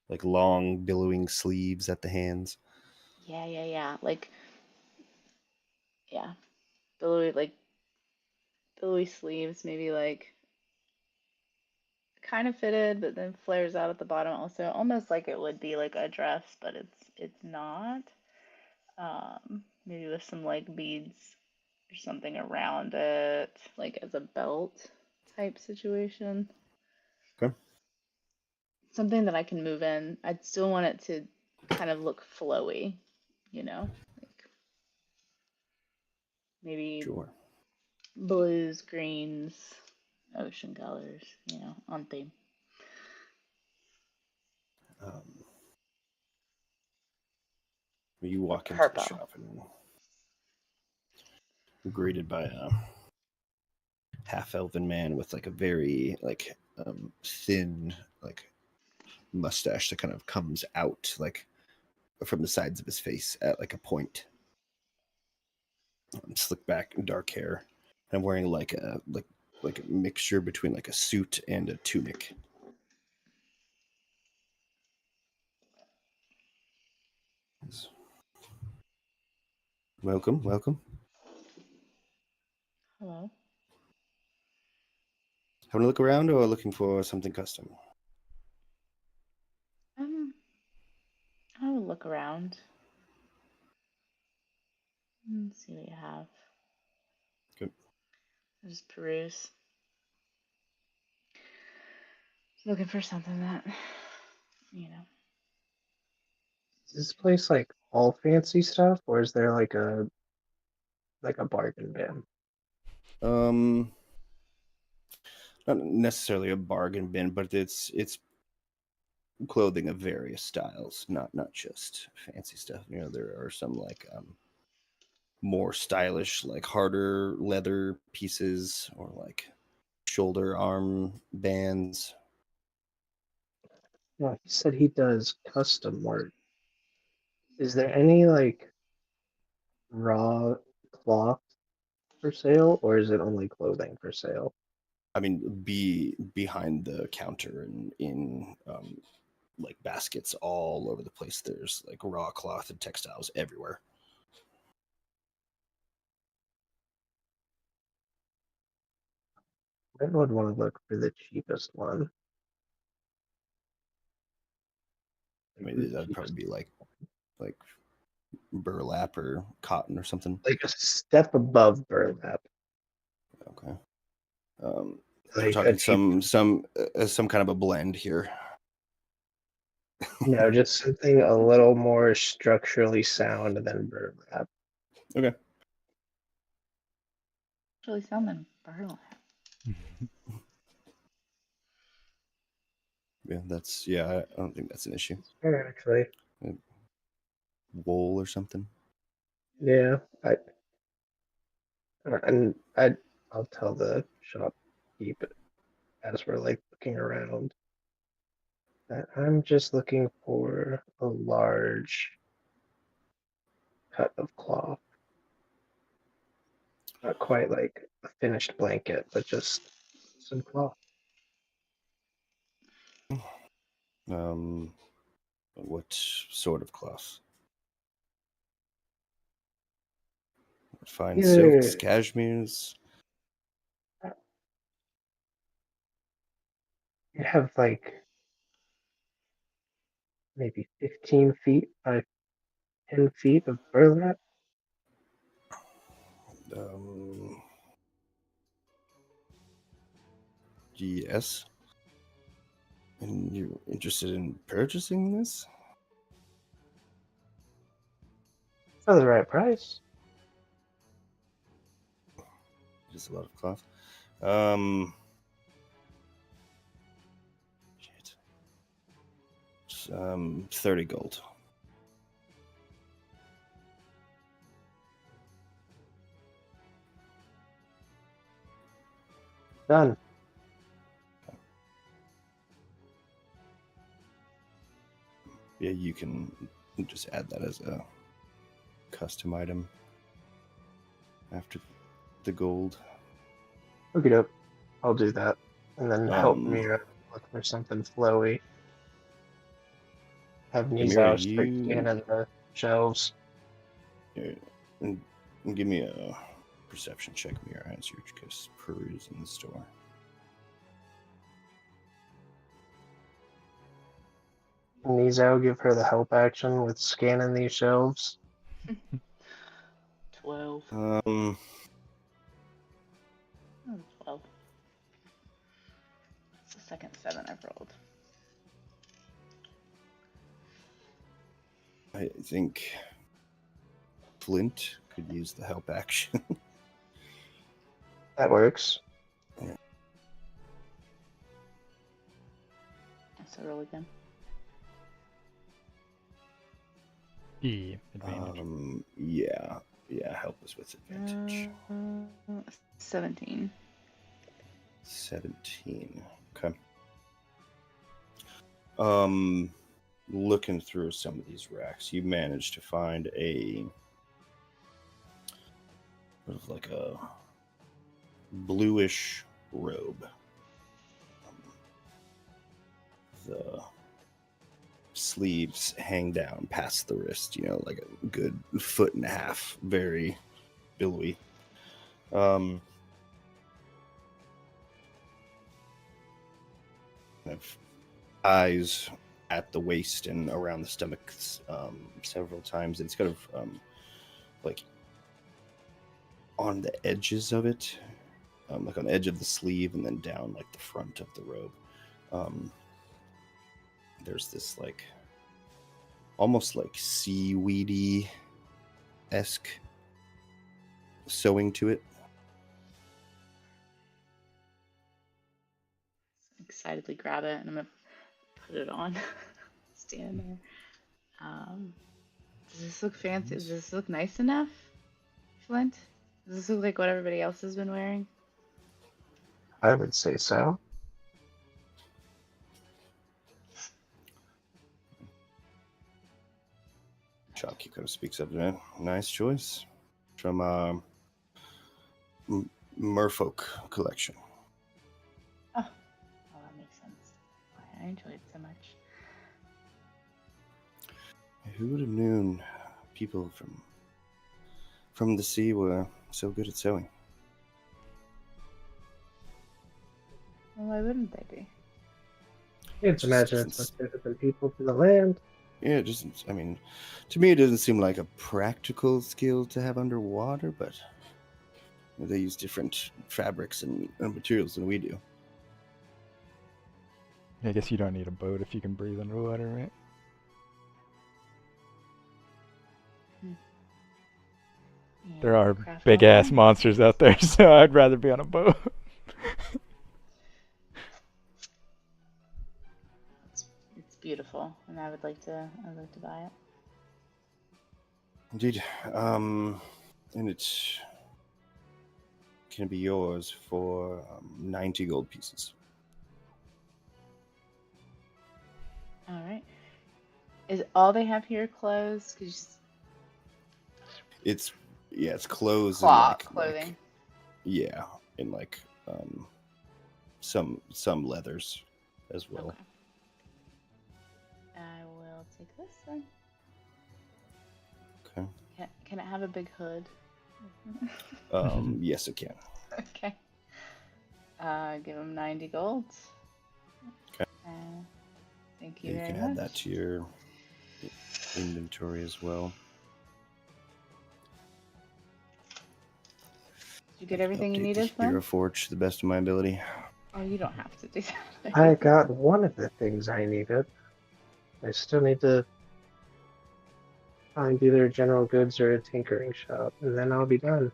like long billowing sleeves at the hands. yeah. Like yeah, billowy billowy sleeves, maybe like kind of fitted, but then flares out at the bottom also, almost like it would be like a dress, but it's not. Maybe with some like beads or something around it, like as a belt type situation. Okay. Something that I can move in. I'd still want it to kind of look flowy, like maybe Sure. blues, greens, ocean colors, on theme. You walk into the Purple. shop and you're greeted by a half-elven man with like a very thin mustache that kind of comes out like from the sides of his face at like a point. Slick back and dark hair. And I'm wearing like a mixture between like a suit and a tunic. Welcome. Hello. Having a look around or looking for something custom? I'll look around and see what you have. Good. I'll just peruse. Looking for something that, you know. Is this place like all fancy stuff, or is there like a bargain bin? Not necessarily a bargain bin, but it's clothing of various styles, not just fancy stuff. You know, there are some like more stylish, like harder leather pieces, or like shoulder arm bands. Well, he said he does custom work. Is there any like raw cloth for sale, or is it only clothing for sale? I mean, be behind the counter and in like baskets all over the place. There's like raw cloth and textiles everywhere. I would want to look for the cheapest one. I mean, that'd probably be like burlap or cotton or something. Like a step above burlap. Okay. We're Like a talking cheap, some kind of a blend here. just something a little more structurally sound than burlap. Okay. Actually, sounding burlap. Yeah, I don't think that's an issue. Fair, actually. Wool or something. Yeah, I'll tell the shopkeep as we're like looking around that I'm just looking for a large cut of cloth. Not quite like a finished blanket, but just some cloth. What sort of cloth? Fine silks, Either cashmeres. you have like maybe 15 feet by 10 feet of burlap. Yes. And you're interested in purchasing this? For the right price. Just a lot of cloth. Shit. 30 gold. Done. Yeah, you can just add that as a custom item after the gold. Look it up. I'll do that. And then help Um, me look for something flowy. Have Mira, Nizao start scanning the shelves. and give me a perception check, Mira, as you're just perusing the store. Nizao give her the help action with scanning these shelves. 12. 12. It's the second 7 I've rolled. I think Flint could use the help action. That works. So roll again. Advantage. Yeah. Help us with advantage. 17. 17. Okay. Looking through some of these racks, you managed to find a sort of like a bluish robe. The sleeves hang down past the wrist, like a good foot and a half, very billowy. Kind of eyes at the waist and around the stomach several times. It's kind of like on the edges of it, like on the edge of the sleeve and then down like the front of the robe. There's this like almost like seaweedy-esque sewing to it. Excitedly grab it and I'm gonna put it on. Stand there. Does this look fancy? Does this look nice enough, Flint? Does this look like what everybody else has been wearing? I would say so. Chalky kind of speaks up to it. Nice choice from Merfolk collection. Oh, that makes sense. Why I enjoy it so much. Who would have known people from the sea were so good at sewing? Well, why wouldn't they be? You'd imagine it's much different than people from the land. Yeah, it doesn't. I mean, to me, it doesn't seem like a practical skill to have underwater, but they use different fabrics and materials than we do. I guess you don't need a boat if you can breathe underwater, right? Yeah, There are craft big on ass land. monsters out there, so I'd rather be on a boat. It's beautiful, and I'd like to buy it. Indeed. And it can be yours for 90 gold pieces. All right. Is all they have here clothes? It's clothes Clothing. And like some leathers as well. Okay. I will take this then. Okay. Can it have a big hood? Yes, it can. Okay. Give him 90 gold. Okay. Thank you You very can much. add that to your inventory as well. Did you get everything you Update needed, the Hero Flynn? Forge to the best of my ability. Oh, you don't have to do that. I got one of the things I needed. I still need to find either general goods or a tinkering shop, and then I'll be done.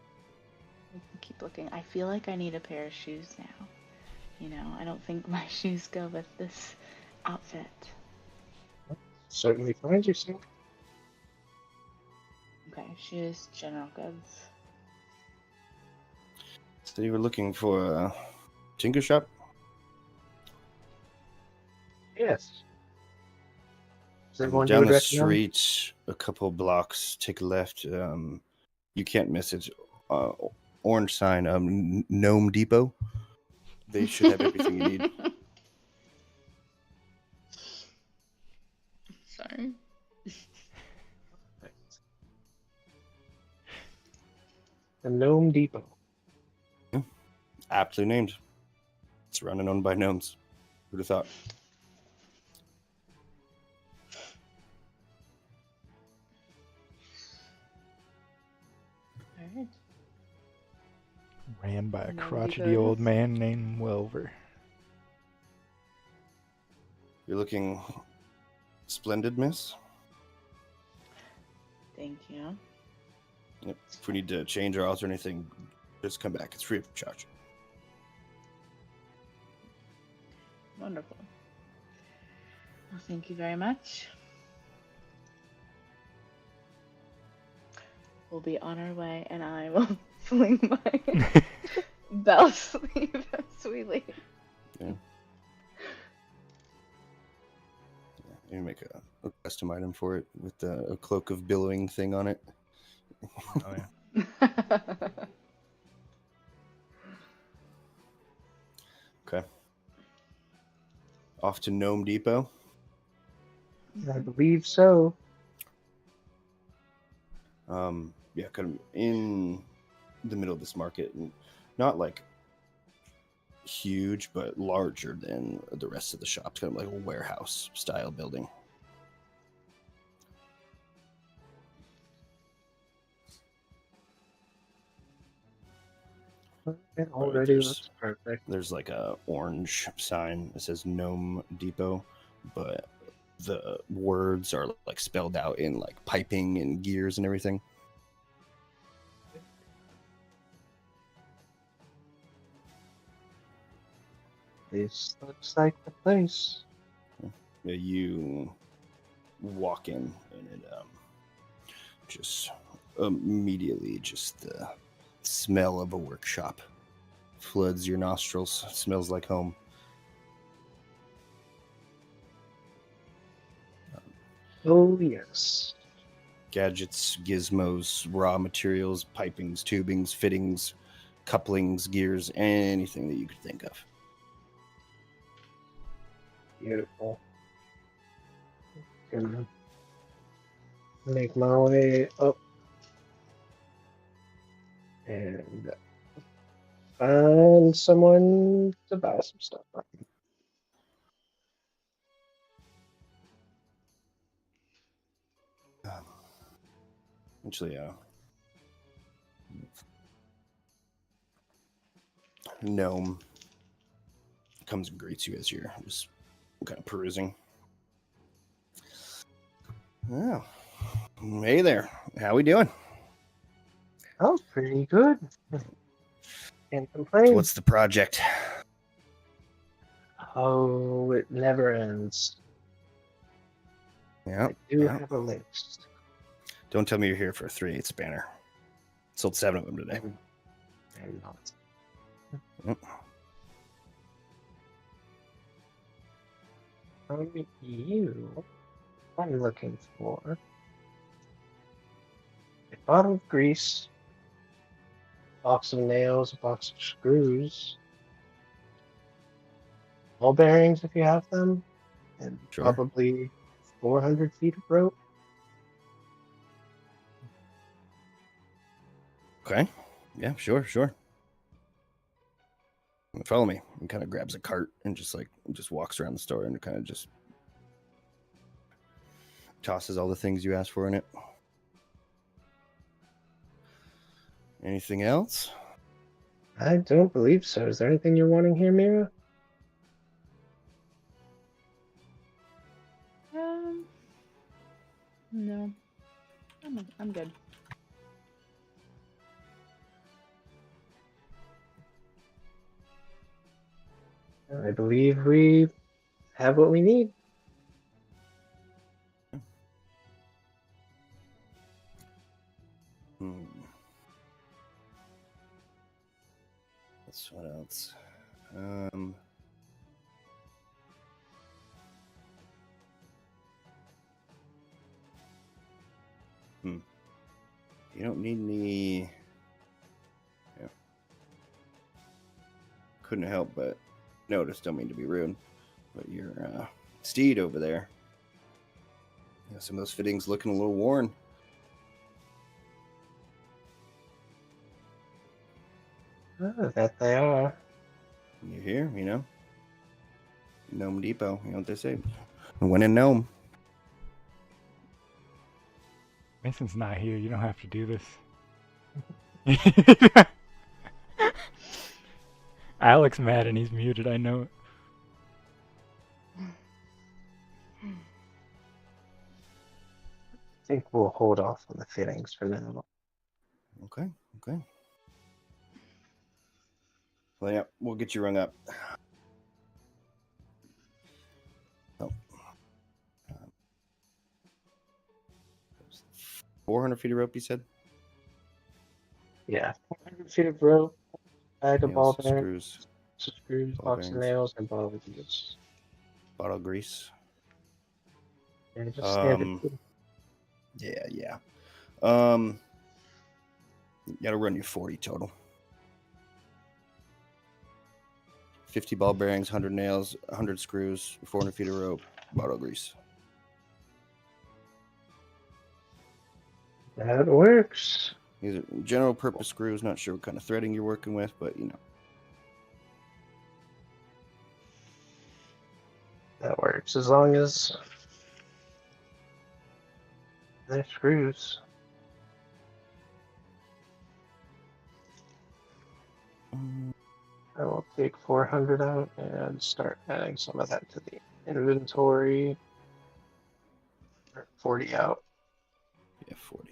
We can keep looking. I feel like I need a pair of shoes now. I don't think my shoes go with this outfit. Certainly find yourself. Okay, shoes, general goods. So you were looking for a tinker shop? Yes. Is there one you Down would the recommend? street, a couple blocks, take a left. You can't miss it. Orange sign, Gnome Depot. They should have everything you need. Sorry. The Gnome Depot. Aptly named. It's run and owned by gnomes. Who'd have thought? All right. Ran by a No crotchety Depot it old is. man named Welver. You're looking splendid, miss. Thank you. Yep. If we need to change or alter anything, just come back. It's free of charge. Wonderful. Well, thank you very much. we'll be on our way, and I will fling my bell sleeve as we leave. Yeah. You make a custom item for it with a cloak of billowing thing on it. Oh yeah. Okay. Off to Gnome Depot. I believe so. Yeah, kind of in the middle of this market, and not like huge, but larger than the rest of the shops, kind of like a warehouse style building. It already there's- looks perfect. There's like a orange sign that says Gnome Depot, but the words are like spelled out in like piping and gears and everything. This looks like the place. Yeah, you walk in and it just immediately just the smell of a workshop floods your nostrils. Smells like home. Oh, yes. Gadgets, gizmos, raw materials, pipings, tubings, fittings, couplings, gears, anything that you could think of. Beautiful. Gonna make my way up and find someone to buy some stuff from. Actually, gnome comes and greets you as you're just kind of perusing. Oh, hey there. How we doing? Oh, pretty good. Can't So complain. what's the project? Oh, it never ends. Yeah. I do yeah. have a list. Don't tell me you're here for a 3/8 banner. Sold 7 of them today. I'm not. Yep. You, I'm looking for a bottle of grease, a box of nails, a box of screws, ball bearings if you have them, and Sure. probably 400 feet of rope. Okay. Yeah, sure. Follow me. And kind of grabs a cart and just walks around the store and kind of just tosses all the things you asked for in it. Anything else? I don't believe so. Is there anything you're wanting here, Mira? No. I'm good. I believe we have what we need. What else? You don't need any. Yeah. Couldn't help but notice. Don't mean to be rude, but your steed over there. Yeah, some of those fittings looking a little worn. Oh, that they are. You're here, you know. Gnome Depot. You know what they say. When in Gnome. Mason's not here. You don't have to do this. Alex mad and he's muted. I know it. I think we'll hold off on the fittings for now. Okay. Well, yeah, we'll get you rung up. Oh. 400 feet of rope, you said? Yeah, 100 feet of rope, bag of ball Nails, bearings, screws, screws, ball box of bearings. nails, and bottles. bottle grease. Yeah, just standard. Yeah. Gotta run you 40 total. 50 ball bearings, 100 nails, 100 screws, 400 feet of rope, bottle grease. That works. These are general purpose screws. Not sure what kind of threading you're working with, but you know. That works as long as they're screws. I will take 400 out and start adding some of that to the inventory. 40 out. Yeah, 40.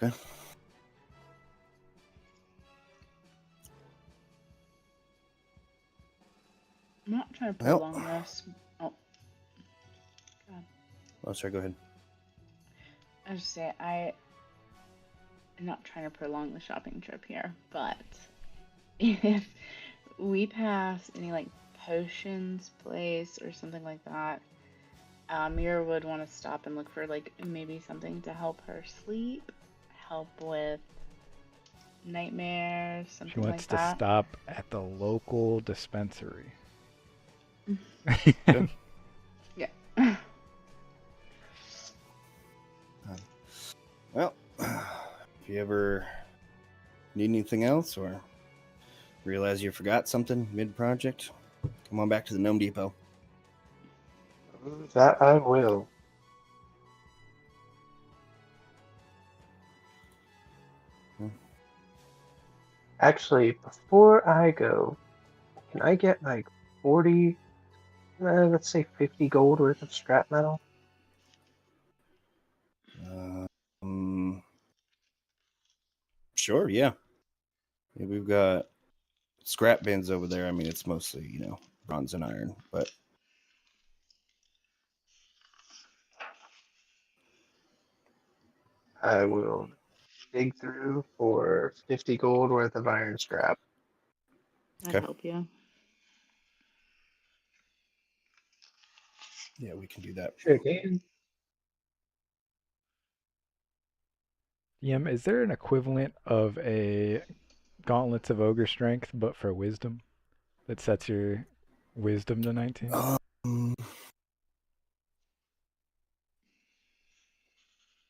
Okay. I'm not trying to Well. prolong this. Oh, God. Oh, sorry. Go ahead. I was just say I'm not trying to prolong the shopping trip here, but if we pass any like potions place or something like that, Mira would want to stop and look for like maybe something to help her sleep, help with nightmares, She something wants like to that. stop at the local dispensary. Yeah. Well, if you ever need anything else or realize you forgot something mid-project, come on back to the Gnome Depot. That I will. Actually, before I go, can I get like 40, let's say 50 gold worth of scrap metal? Sure, yeah. We've got scrap bins over there. I mean, it's mostly, bronze and iron, but I will dig through for 50 gold worth of iron scrap. I'd Okay. help you. yeah, we can do that. Sure can. DM, is there an equivalent of a Gauntlets of Ogre Strength, but for wisdom, that sets your wisdom to 19?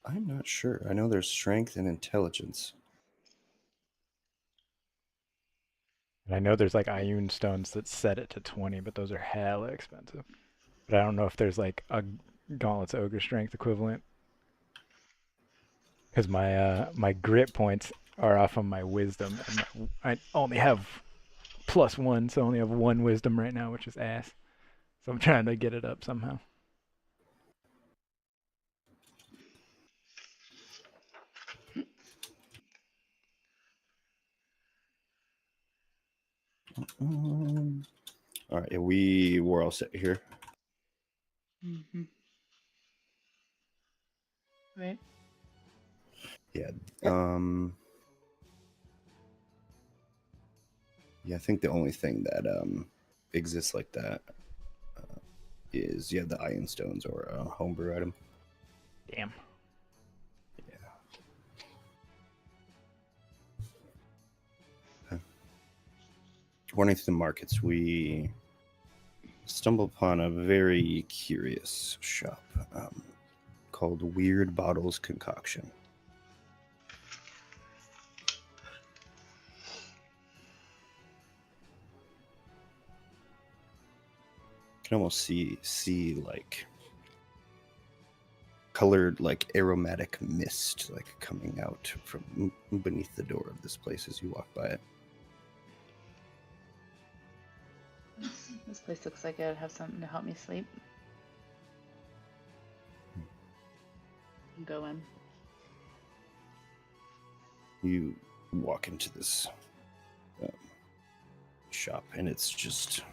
I'm not sure. I know there's strength and intelligence. And I know there's like Ioun stones that set it to 20, but those are hella expensive. But I don't know if there's like a Gauntlets of Ogre Strength equivalent. Because my grit points are off of my wisdom, and I only have +1, so I only have 1 wisdom right now, which is ass. So I'm trying to get it up somehow. All right, we're all set here. Mm-hmm. Right. Yeah. Yeah, I think the only thing that exists like that is the iron stones or a homebrew item. Damn. Running through the markets, we stumble upon a very curious shop called Weird Bottles Concoction. You can almost see like colored like aromatic mist like coming out from beneath the door of this place as you walk by it. place looks like it would have something to help me sleep. Go in. You walk into this shop, and it's just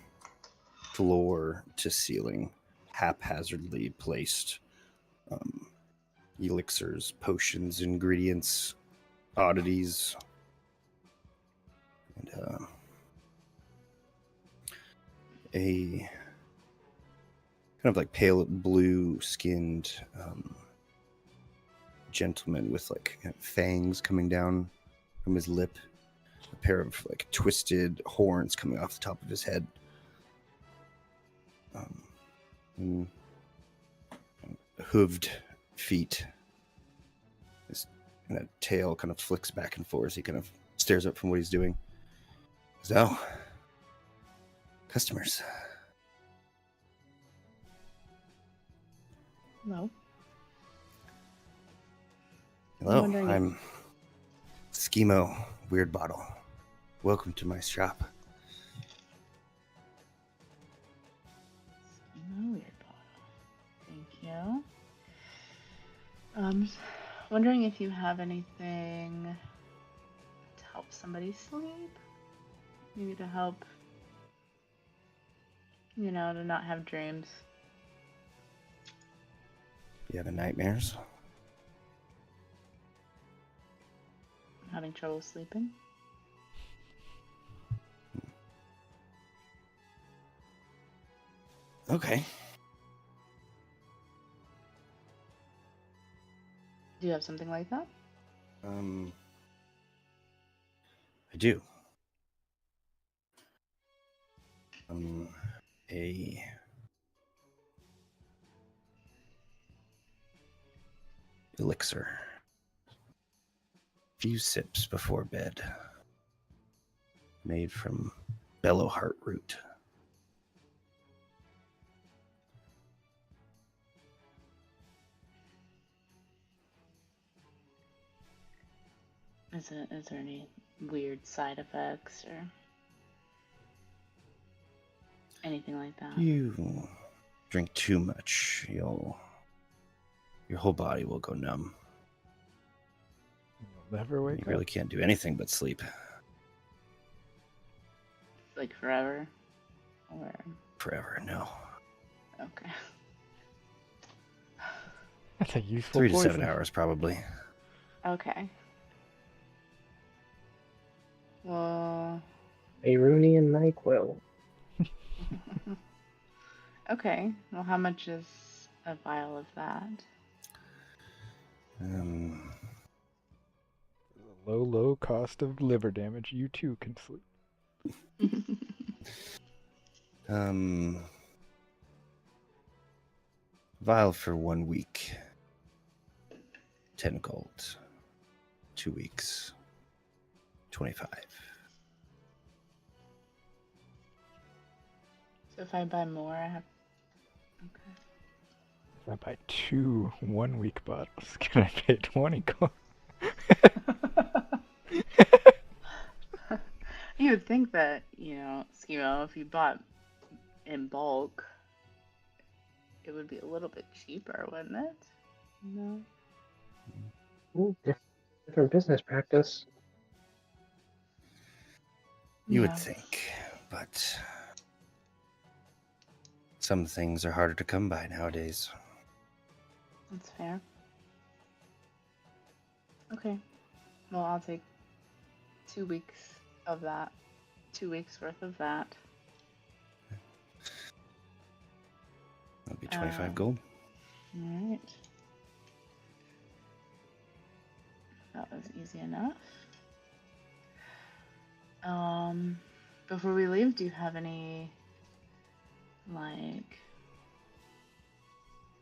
floor to ceiling, haphazardly placed elixirs, potions, ingredients, oddities, and a kind of like pale blue skinned gentleman with like fangs coming down from his lip, a pair of like twisted horns coming off the top of his head, and hooved feet. His kind of tail kind of flicks back and forth as he kind of stares up from what he's doing. So, customers. Hello. Hello, wondering if- I'm Schemo Weird Bottle. Welcome to my shop. Weird bottle. Thank you. Just wondering if you have anything to help somebody sleep? Maybe to help, to not have dreams. You having nightmares? Having trouble sleeping? Okay. Do you have something like that? I do. A elixir. Few sips before bed. Made from bellowheart root. Is there any weird side effects or anything like that? You drink too much, your whole body will go numb. You'll never wake You up. really can't do anything but sleep. Like forever? Or Forever, no. okay. That's a useful 3 to poison. 7 hours, probably. Okay. Well, Irunian NyQuil. okay. Well, how much is a vial of that? Low cost of liver damage. You too can sleep. Vial for 1 week. 10 gold. 2 weeks. 25. So if I buy more, I have. Okay. If I buy 2 1-week bottles, can I pay 20 gold? You would think that, Schemo, if you bought in bulk, it would be a little bit cheaper, wouldn't it? No. Ooh, different business practice. You would Yeah. think, but some things are harder to come by nowadays. That's fair. Okay. Well, I'll take 2 weeks of that. 2 weeks worth of that. That'll be 25 gold. Alright. That was easy enough. Before we leave, do you have any,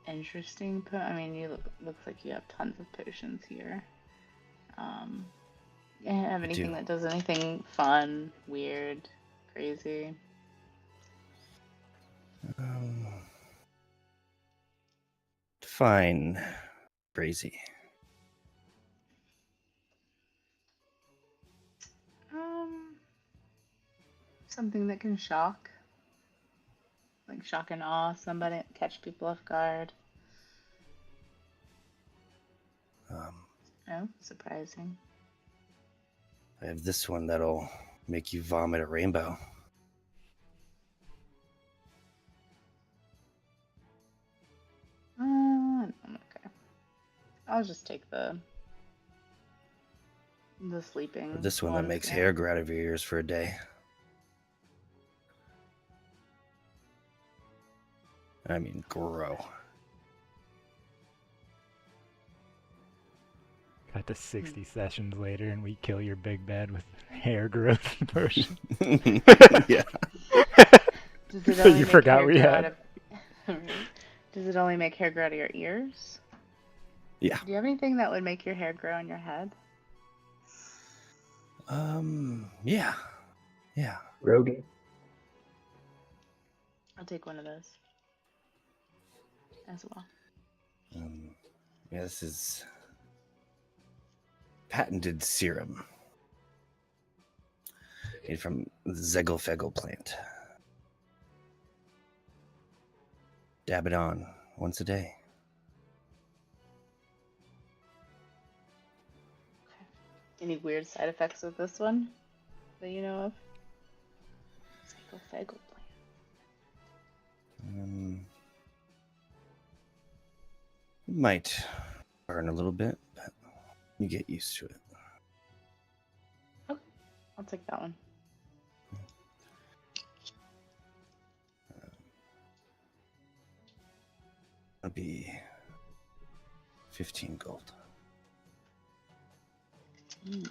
interesting I mean, looks like you have tons of potions here. You have anything that does anything fun, weird, crazy? Define crazy. Something that can shock. Like shock and awe somebody, catch people off guard. Oh, surprising. I have this one that'll make you vomit a rainbow. Okay. I'll just take the sleeping. Or this one that ones, makes yeah. hair grow out of your ears for a day. I mean, grow. Got to 60 sessions later, and we kill your big bad with hair growth potion. Yeah. Does it only You make forgot hair we grow had. out of... Does it only make hair grow out of your ears? Yeah. Do you have anything that would make your hair grow on your head? Yeah. Yeah. Rogan. I'll take one of those as well. Yeah, this is patented serum made from the Zegelfegel plant. Dab it on once a day. Any weird side effects with this one that you know of? Psychophagal plant. It might burn a little bit, but you get used to it. Okay, I'll take that one. It'll be 15 gold. I feel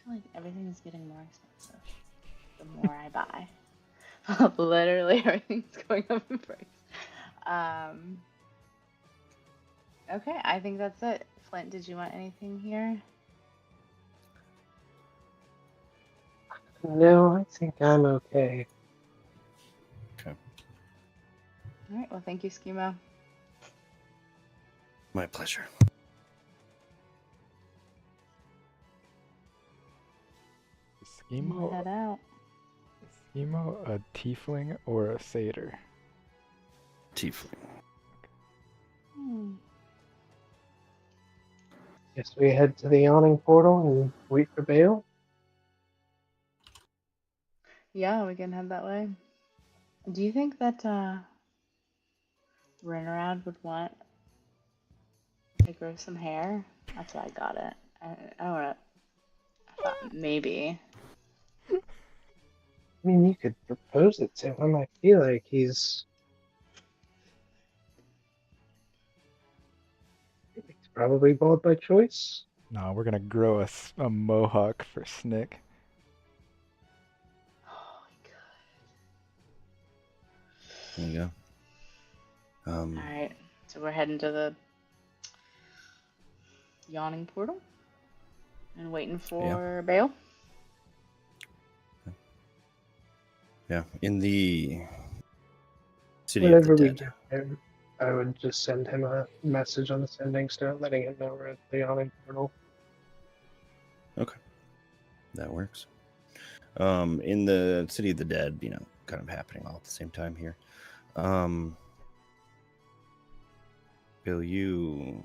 like everything is getting more expensive the more I buy. Literally everything's going up in price. Okay, I think that's it. Flint, did you want anything here? No, I think I'm okay. Okay. All right, well, thank you, Schemo. My pleasure. Schemo, Head out. Schemo, a tiefling, or a satyr? Tiefling. Guess we head to the yawning portal and wait for Bale. Yeah, we can head that way. Do you think that Renarad would want to grow some hair? That's why I got it. I thought maybe. I mean, you could propose it to him. I feel like he's probably bald by choice. No, we're gonna grow a mohawk for Snick. Oh my god. There you go. Alright, so we're heading to the yawning portal and waiting for Bale. Yeah, in the city Whenever of the we dead. get there, I would just send him a message on the sending stone letting him know we're at the yawning portal. Okay, that works. In the city of the dead, kind of happening all at the same time here. Bill, you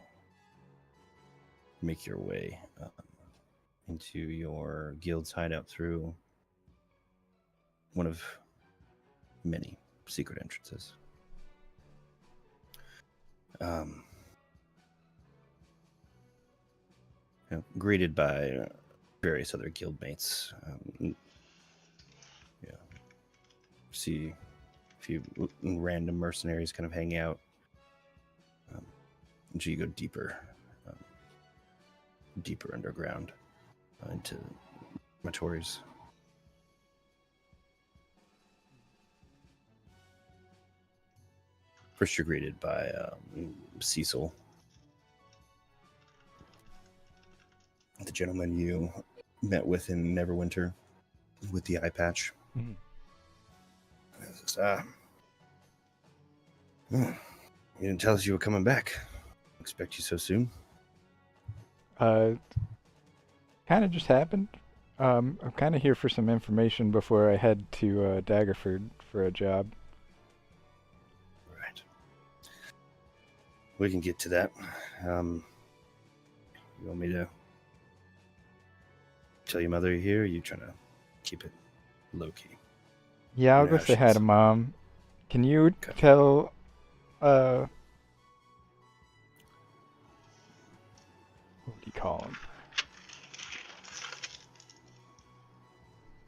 make your way into your guild's hideout through one of many secret entrances. Greeted by various other guildmates. See a few random mercenaries kind of hang out. And so you go deeper underground into dormitories. First, you're greeted by Cecil, the gentleman you met with in Neverwinter with the eye patch. Mm-hmm. You didn't tell us you were coming back. Expect you so soon. Kind of just happened. I'm kind of here for some information before I head to Daggerford for a job. We can get to that. You want me to tell your mother you're here, or are you trying to keep it low-key? Yeah, I'll Yeah, go say hi she's- to Mom. Can you Okay. tell, what do you call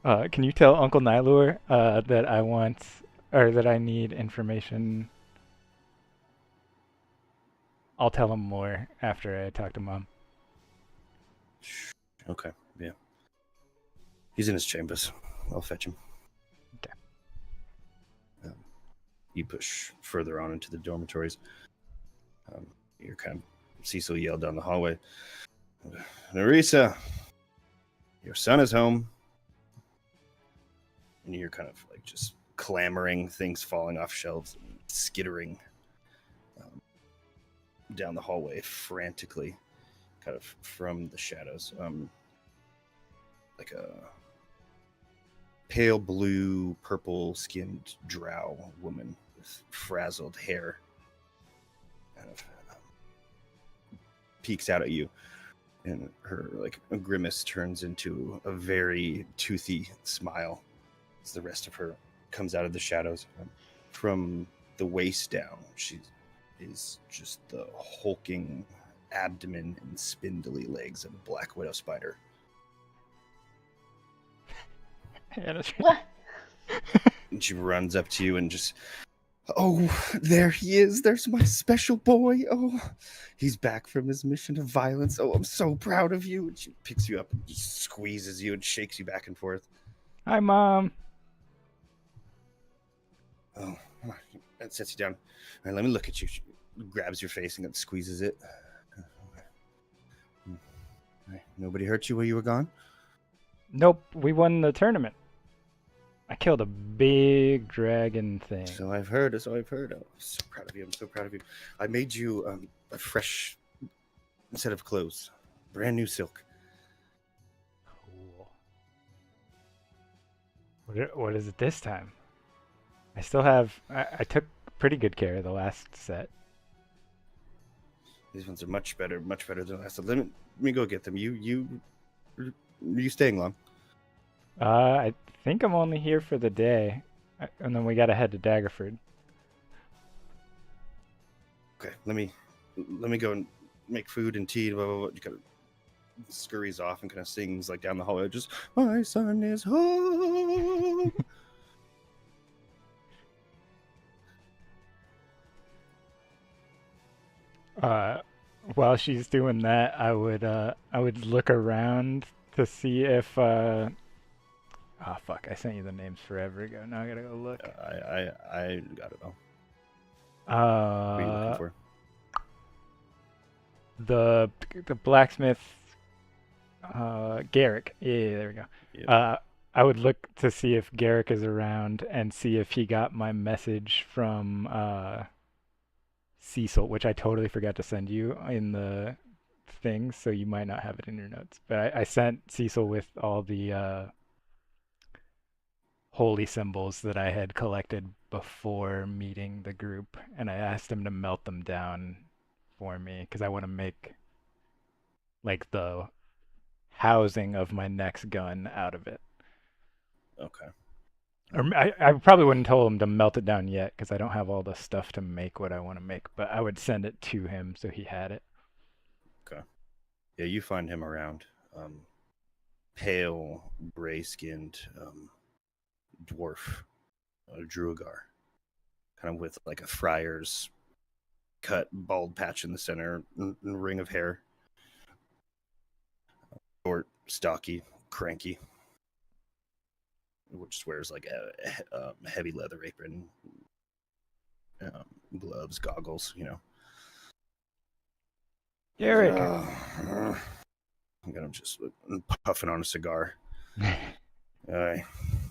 him? Can you tell Uncle Nylor, that I want, or that I need information? I'll tell him more after I talk to Mom. Okay, yeah. He's in his chambers. I'll fetch him. Okay. You push further on into the dormitories. You're kind of... Cecil yelled down the hallway. Nerissa, your son is home. And you're kind of like just clamoring, things falling off shelves, and skittering down the hallway frantically, kind of from the shadows. Like a pale blue, purple skinned drow woman with frazzled hair kind of peeks out at you, and her like a grimace turns into a very toothy smile as the rest of her comes out of the shadows. From the waist down, she is just the hulking abdomen and spindly legs of a black widow spider. What? And she runs up to you and just, oh, there he is. There's my special boy. Oh, he's back from his mission of violence. Oh, I'm so proud of you. And she picks you up and just squeezes you and shakes you back and forth. Hi, Mom. Oh, that sets you down. All right, let me look at you. She grabs your face and then squeezes it. All right, nobody hurt you while you were gone? Nope, we won the tournament. I killed a big dragon thing. So I've heard. Oh, I'm so proud of you. I'm so proud of you. I made you a fresh set of clothes. Brand new silk. Cool. What is it this time? I still have... I took pretty good care of the last set. These ones are much better than the last. So let me go get them. You staying long? I think I'm only here for the day. And then we gotta head to Daggerford. Okay, let me go and make food and tea. Blah, blah, blah. You kind of scurries off and kind of sings like down the hallway. Just, my son is home. While she's doing that, I would look around to see if oh fuck, I sent you the names forever ago. Now I gotta go look. I got it all. What are you looking for? The blacksmith, Garrick. Yeah, there we go. Yep. I would look to see if Garrick is around and see if he got my message from Cecil, which I totally forgot to send you in the thing, so you might not have it in your notes. But I sent Cecil with all the holy symbols that I had collected before meeting the group, and I asked him to melt them down for me because I want to make like the housing of my next gun out of it. Okay. Or I probably wouldn't tell him to melt it down yet because I don't have all the stuff to make what I want to make, but I would send it to him so he had it. Okay. Yeah, you find him around. Pale, gray-skinned dwarf, Druagar, kind of with like a friar's cut, bald patch in the center, ring of hair. Short, stocky, cranky. Which wears like a heavy leather apron, gloves, goggles, you know. Garrick. I'm gonna just puffing on a cigar.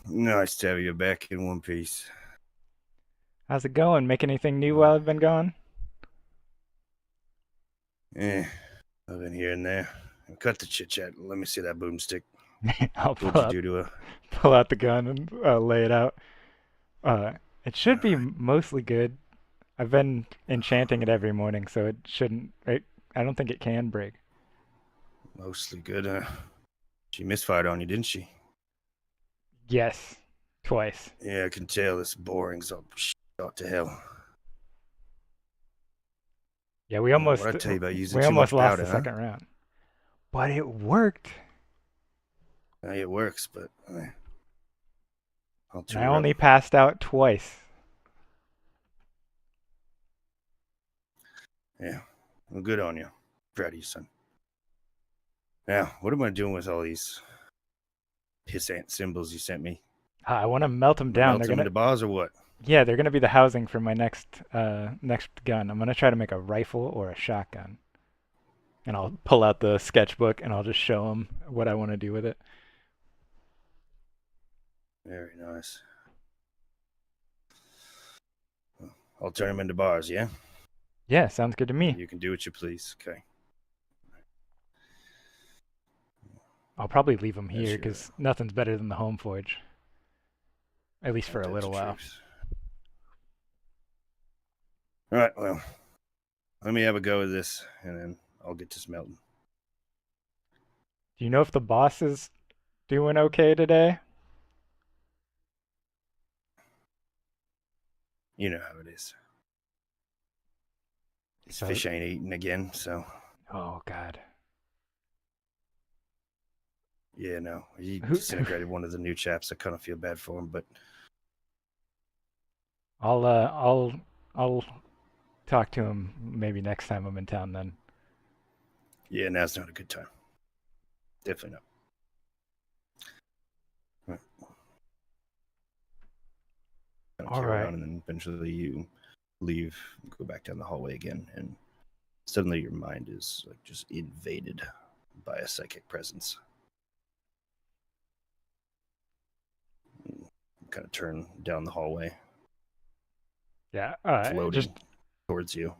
Nice to have you back in one piece. How's it going? Make anything new while I've been gone? I've been here and there. Cut the chit chat. Let me see that boomstick. I'll What'd you do to her? pull out the gun and lay it out. It should be mostly good. I've been enchanting it every morning, so it shouldn't. I don't think it can break. Mostly good. She misfired on you, didn't she? Yes, twice. Yeah, I can tell this boring's up shot to hell. Yeah, What I tell you about using we too almost much lost the powder, huh? second round, but it worked, It works, but I'll and chew I her up. only passed out twice. Yeah, well, good on you. Proud of you, son. Now, what am I doing with all these pissant symbols you sent me? I want to melt them Am I down. They're melting them gonna, into bars or what? yeah, they're gonna be the housing for my next gun. I'm gonna try to make a rifle or a shotgun, and I'll pull out the sketchbook and I'll just show them what I want to do with it. Very nice. Well, I'll turn them into bars, yeah? Yeah, sounds good to me. You can do what you please, okay? I'll probably leave them That's here your because nothing's better than the home forge, at least for a that's little the while. truth. All right, well, let me have a go with this, and then I'll get to smelting. Do you know if the boss is doing okay today? You know how it is. His So, fish ain't eating again, so oh God. yeah, no. He Who, disintegrated one of the new chaps. I kind of feel bad for him, but I'll talk to him maybe next time I'm in town then. yeah, now's not a good time. Definitely not. Right. Kind of All carry right. on, and then eventually you leave, go back down the hallway again, and suddenly your mind is like just invaded by a psychic presence. You kind of turn down the hallway, Yeah. floating Just towards you.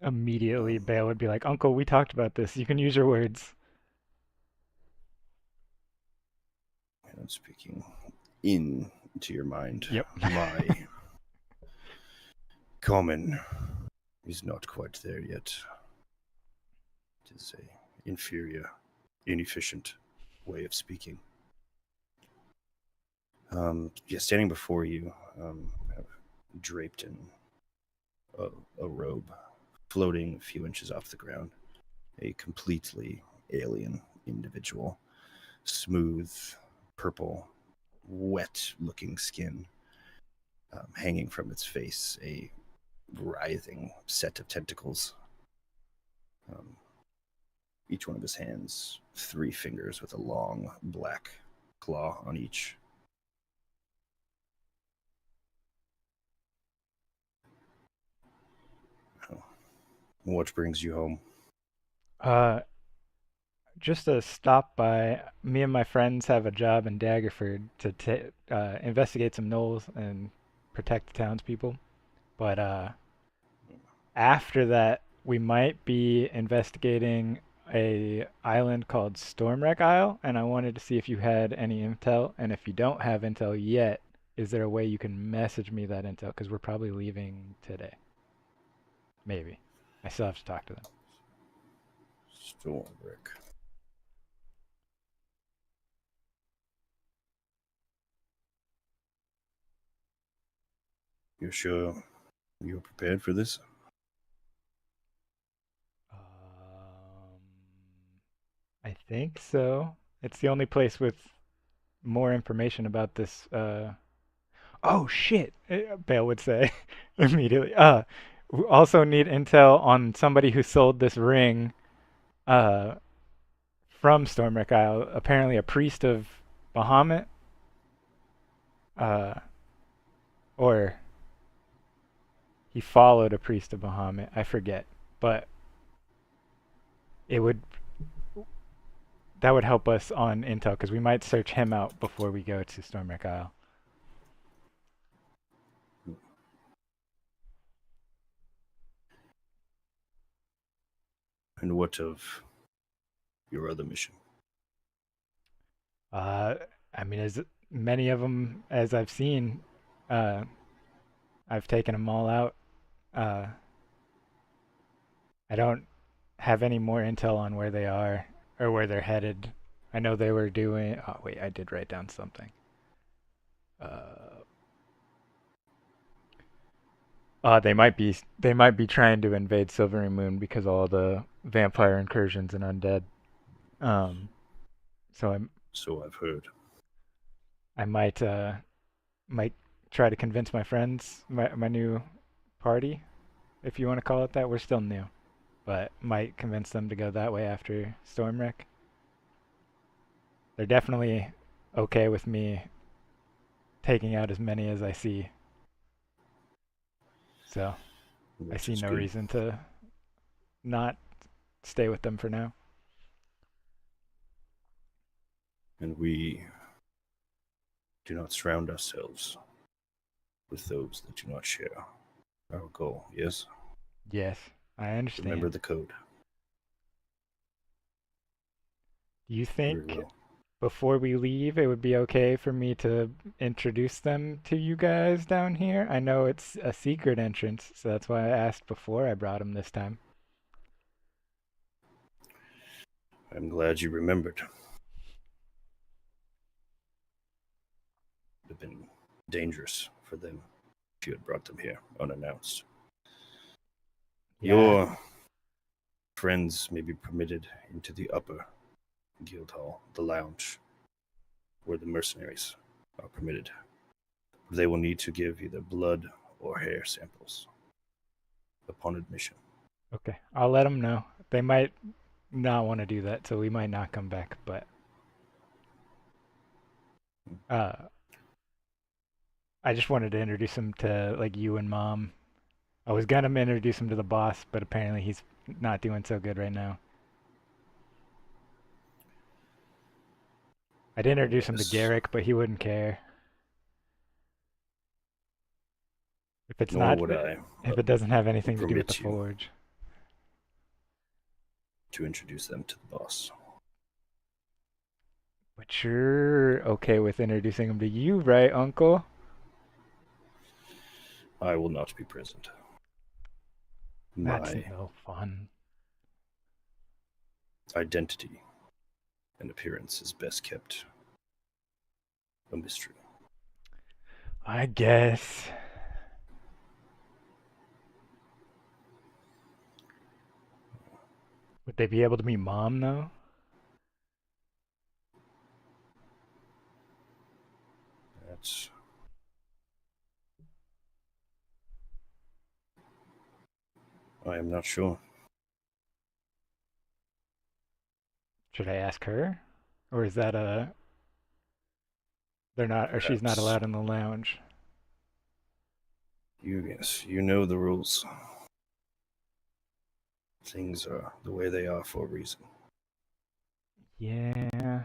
immediately, Bale would be like, "Uncle, we talked about this. You can use your words." And I'm speaking into your mind. Yep. My common is not quite there yet. It is a inferior, inefficient way of speaking. Standing before you, draped in a robe, floating a few inches off the ground, a completely alien individual, smooth, purple, wet-looking skin, hanging from its face, a writhing set of tentacles. Each one of his hands, 3 fingers with a long black claw on each. What brings you home? Uh, just a stop by. Me and my friends have a job in Daggerford to investigate some gnolls and protect the townspeople. But after that, we might be investigating a island called Stormwreck Isle, and I wanted to see if you had any intel. And if you don't have intel yet, is there a way you can message me that intel? Because we're probably leaving today. Maybe. I still have to talk to them. Stormbrick. You're sure you're prepared for this? I think so. It's the only place with more information about this. Oh shit! Bale would say immediately. We also need intel on somebody who sold this ring. Uh, from Stormwreck Isle. Apparently, a priest of Bahamut. Uh, or he followed a priest of Bahamut. I forget, but it would that would help us on intel because we might search him out before we go to Stormwreck Isle. And what of your other mission? I mean, as many of them as I've seen, uh, I've taken them all out. Uh, I don't have any more intel on where they are or where they're headed. I know they were doing. Oh wait, I did write down something. Uh, they might be trying to invade Silvery Moon because of all the vampire incursions and undead. Um, so So I've heard. I might try to convince my friends, my new party, if you want to call it that. We're still new, but might convince them to go that way after Stormwreck. They're definitely okay with me taking out as many as I see. So I Which see is no good. reason to not stay with them for now. And we do not surround ourselves with those that do not share our goal, yes? Yes, I understand. Remember the code. Do you Very think well. before we leave it would be okay for me to introduce them to you guys down here? I know it's a secret entrance, so that's why I asked before I brought them this time. I'm glad you remembered. It would have been dangerous for them if you had brought them here unannounced. Yeah. Your friends may be permitted into the upper guild hall, the lounge, where the mercenaries are permitted. They will need to give either blood or hair samples upon admission. Okay, I'll let them know. They might not want to do that, so we might not come back, but uh I just wanted to introduce him to like you and Mom. I was gonna introduce him to the boss, but apparently he's not doing so good right now. I'd introduce him to Yes. Garrick, but he wouldn't care. If it's Nor not, would I if it doesn't have anything to do with the permit you forge. to introduce them to the boss. But you're okay with introducing him to you, right, Uncle? I will not be present. That's My no fun. identity and appearance is best kept a mystery. I guess. Would they be able to meet Mom, though? That's I am not sure. Should I ask her? Or is that a... They're not, or she's not Perhaps. allowed in the lounge? Yes, you know the rules. Things are the way they are for a reason. Yeah.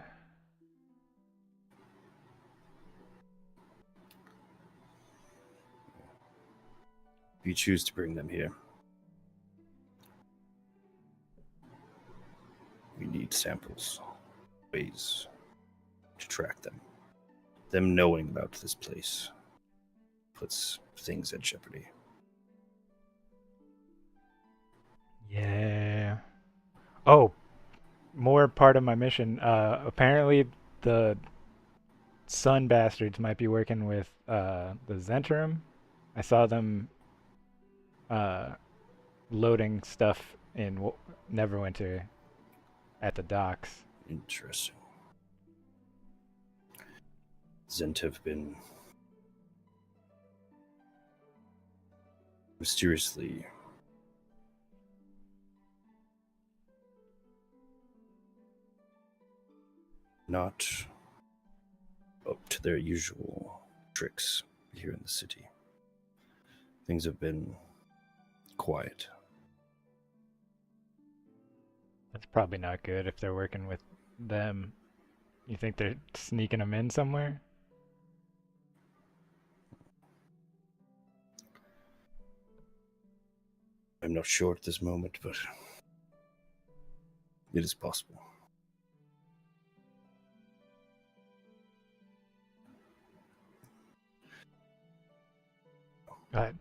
If you choose to bring them here, we need samples, ways to track them. Them knowing about this place puts things at jeopardy. Yeah. Oh, more part of my mission. Apparently the Sun Bastards might be working with the Zentrum. I saw them uh, loading stuff in Neverwinter at the docks. Interesting. Zent have been mysteriously not up to their usual tricks here in the city. Things have been quiet. That's probably not good if they're working with them. You think they're sneaking them in somewhere? I'm not sure at this moment, but it is possible.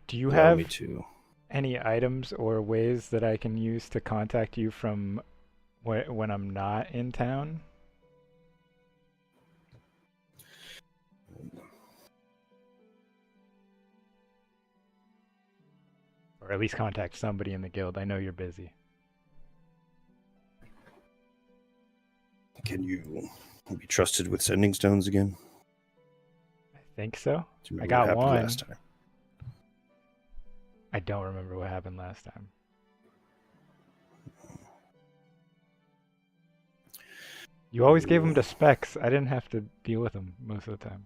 Do you Allow have me to. any items or ways that I can use to contact you from when I'm not in town? Or at least contact somebody in the guild. I know you're busy. Can you be trusted with sending stones again? I think so. Do you I remember got what happened one. last time? I don't remember what happened last time. You always gave them to Specs. I didn't have to deal with them most of the time.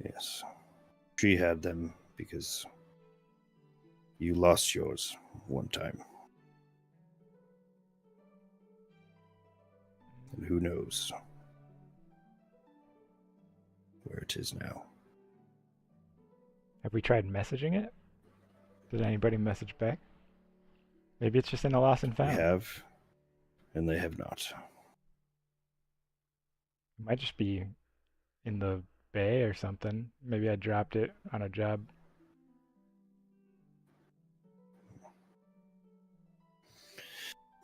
Yes. She had them because you lost yours one time. And who knows where it is now. Have we tried messaging it? Did anybody message back? Maybe it's just in a lost and We found. have, and they have not. It might just be in the bay or something. Maybe I dropped it on a job.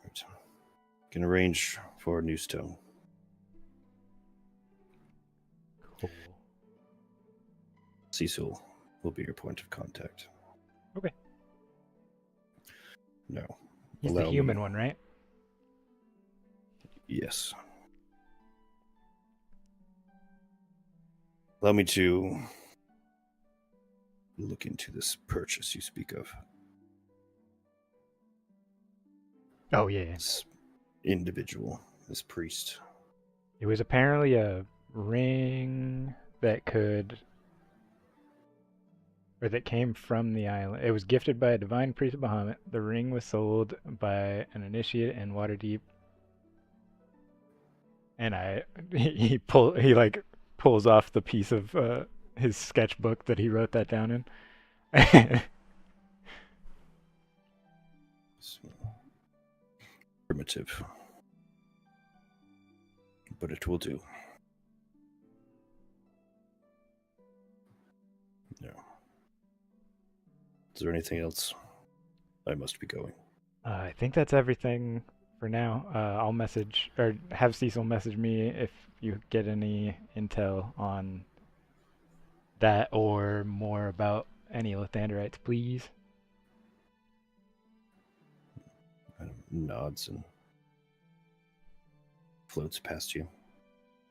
Right. Can arrange for a new stone. Cool. Cecil will be your point of contact. Okay. No. He's the Allow human me. one, right? Yes. Allow me to look into this purchase you speak of. Oh, yeah. This individual, this priest. It was apparently a ring that could... or that came from the island. It was gifted by a divine priest of Bahamut. The ring was sold by an initiate in Waterdeep. And he pulls off the piece of his sketchbook that he wrote that down in. Primitive. But it will do. No. Is there anything else? I must be going. I think that's everything for now. I'll message or have Cecil message me if you get any intel on that or more about any Lathanderites, please. Kind of nods and floats past you.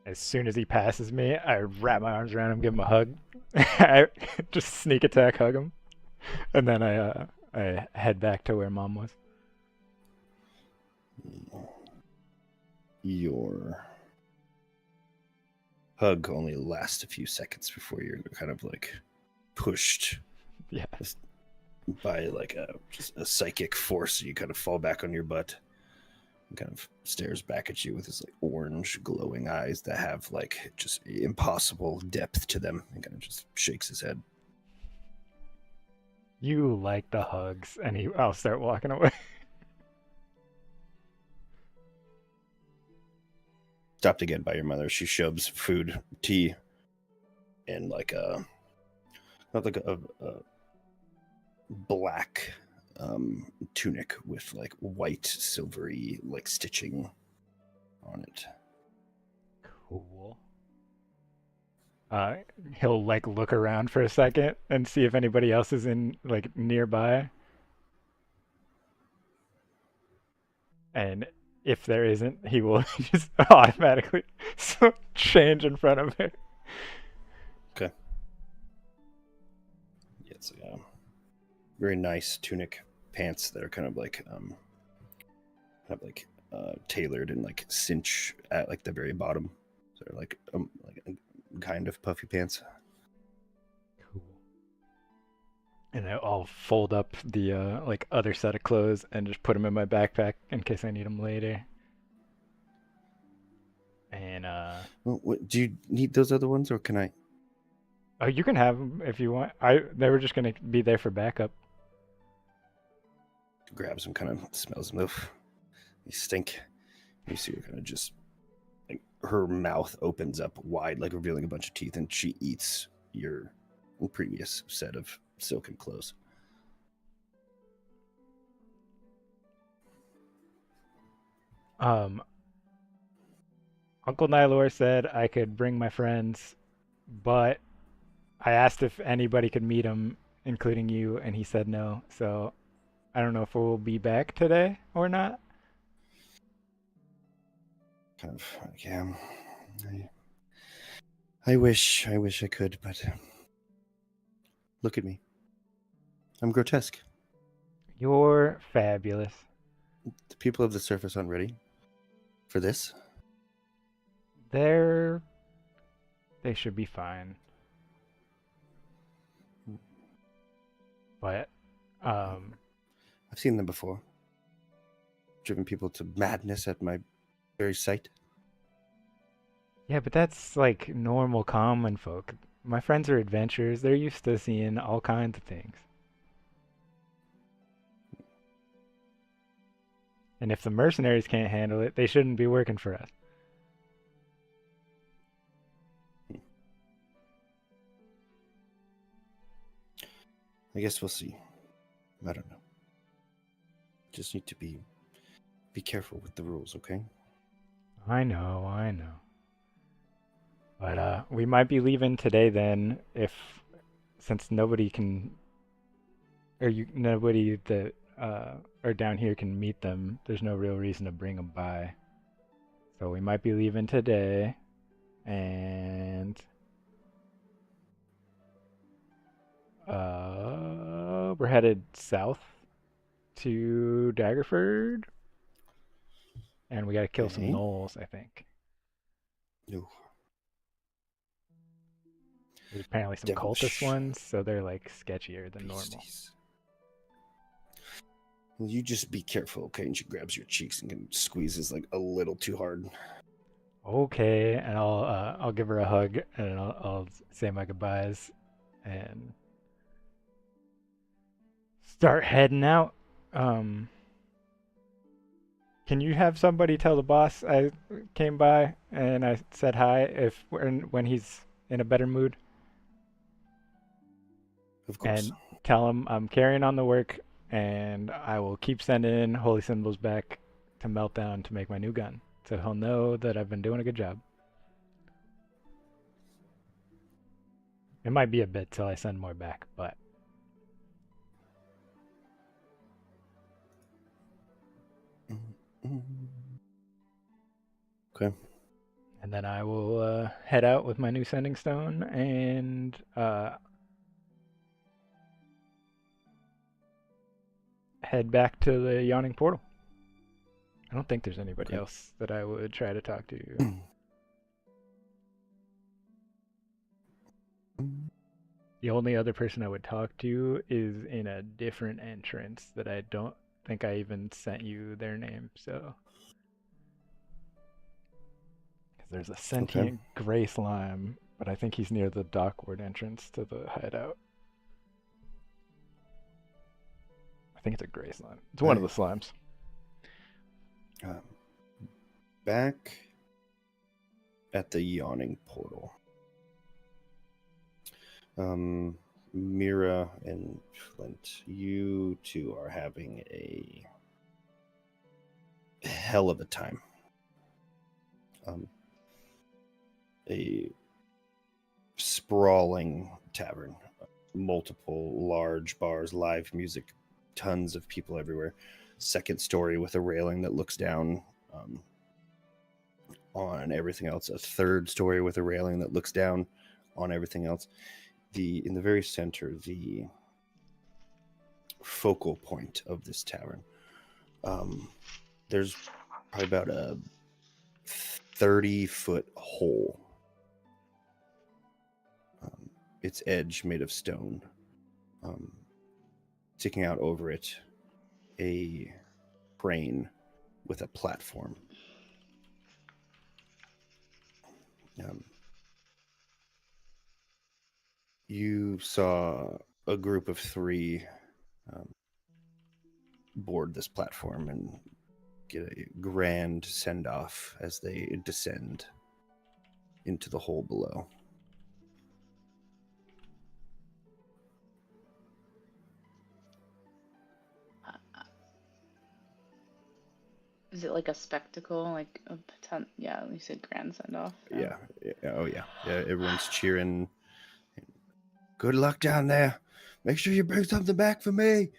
As soon as he passes me, I wrap my arms around him, give him a hug. I just sneak attack hug him, and then I head back to where Mom was. Your hug only lasts a few seconds before you're kind of like pushed Yeah. by like just a psychic force. You kind of fall back on your butt and kind of stares back at you with his like orange glowing eyes that have like just impossible depth to them, and kind of just shakes his head. You like the hugs, and I'll start walking away. Stopped again by your mother. She shoves food, tea, and like a black tunic with like white silvery like stitching on it. Cool. He'll like look around for a second and see if anybody else is in like nearby. And if there isn't, he will just automatically change in front of her. Okay. Yeah, it's like a very nice tunic, pants that are kind of like tailored and like cinch at like the very bottom. So they're like kind of puffy pants. Cool. And I'll fold up the like other set of clothes and just put them in my backpack in case I need them later. And Well, do you need those other ones, or can I? oh, you can have them if you want. They were just gonna be there for backup. Grabs them, kind of smells them. Ugh, they stink. You see her kind of just like her mouth opens up wide, like revealing a bunch of teeth, and she eats your previous set of silken clothes. Uncle Nylor said I could bring my friends, but I asked if anybody could meet him, including you, and he said no. So I don't know if we'll be back today or not. Kind of, yeah. I wish I could, but look at me. I'm grotesque. You're fabulous. The people of the surface aren't ready for this. They should be fine. But I've seen them before. Driven people to madness at my very sight. yeah, but that's like normal common folk. My friends are adventurers. They're used to seeing all kinds of things. And if the mercenaries can't handle it, they shouldn't be working for us. I guess we'll see. I don't know. Just need to be careful with the rules, okay? I know. But we might be leaving today then, since nobody can, nobody that are down here can meet them. There's no real reason to bring them by. So we might be leaving today, and we're headed south to Daggerford, and we got to kill some Okay. gnolls, I think. No. There's apparently some Devilish. cultist ones, so they're like sketchier than normal. Beasties. Well, you just be careful, okay? And she grabs your cheeks and squeezes like a little too hard. Okay, and I'll give her a hug and I'll say my goodbyes and start heading out. Can you have somebody tell the boss I came by and I said hi when he's in a better mood, Of course. and tell him I'm carrying on the work and I will keep sending holy symbols back to Meltdown to make my new gun, so he'll know that I've been doing a good job. It might be a bit till I send more back, but Okay. and then I will head out with my new sending stone and head back to the yawning portal. I don't think there's anybody else that I would try to talk to. The only other person I would talk to is in a different entrance that I don't think I even sent you their name, so. There's a sentient gray slime, but I think he's near the dockward entrance to the hideout. I think it's a gray slime. It's one of the slimes. Back at the yawning portal. Mira and Flint, you two are having a hell of a time. A sprawling tavern, multiple large bars, live music, tons of people everywhere. Second story with a railing that looks down on everything else. A third story with a railing that looks down on everything else. In the very center, the focal point of this tavern, there's probably about a 30-foot hole. Its edge made of stone. Sticking out over it, a crane with a platform. You saw a group of 3 board this platform and get a grand send-off as they descend into the hole below. Is it like a spectacle, like a yeah, you said grand send off. So. Yeah. Oh yeah. Yeah. Everyone's cheering. Good luck down there. Make sure you bring something back for me.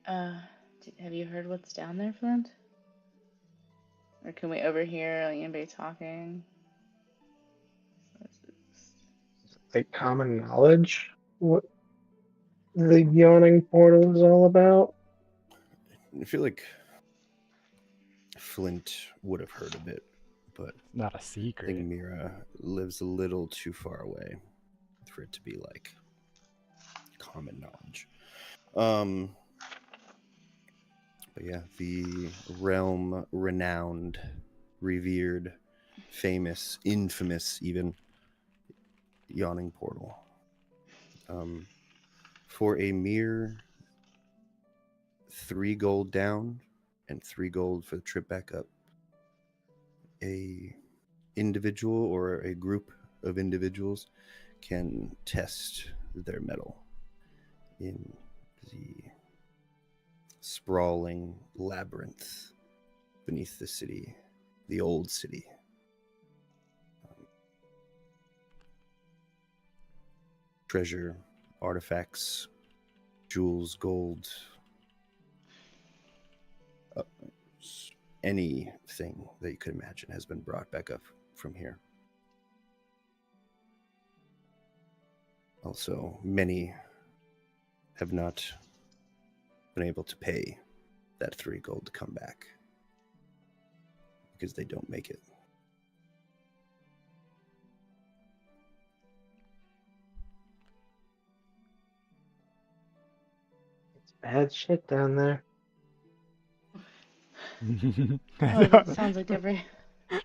Have you heard what's down there, Flint? Or can we overhear like anybody talking? Like common knowledge what the yawning portal is all about. I feel like Flint would have heard of it, but Not a I think secret. Mira lives a little too far away for it to be like common knowledge. But yeah, the realm renowned, revered, famous, infamous even yawning portal. For a mere 3 gold down and 3 gold for the trip back up, a individual or a group of individuals can test their mettle in the sprawling labyrinth beneath the city, the old city. Treasure, artifacts, jewels, gold, anything that you could imagine has been brought back up from here. Also, many have not been able to pay that 3 gold to come back because they don't make it. It's bad shit down there. Oh, that sounds like every.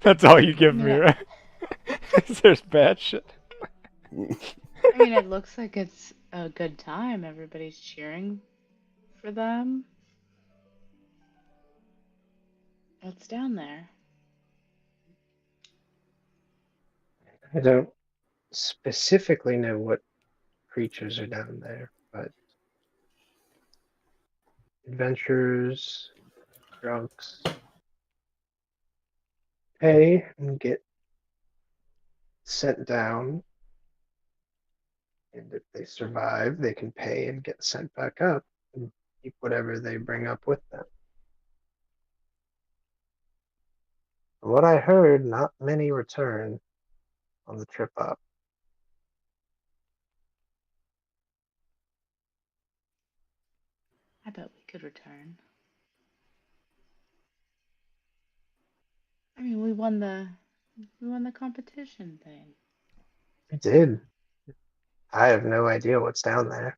That's all you give I mean, me, right? There's bad shit. I mean, it looks like it's a good time. Everybody's cheering for them. What's down there? I don't specifically know what creatures are down there, but adventurers, drunks, pay and get sent down. And if they survive, they can pay and get sent back up and keep whatever they bring up with them. From what I heard, not many return on the trip up. I bet we could return. I mean, we won the competition thing. I did. I have no idea what's down there.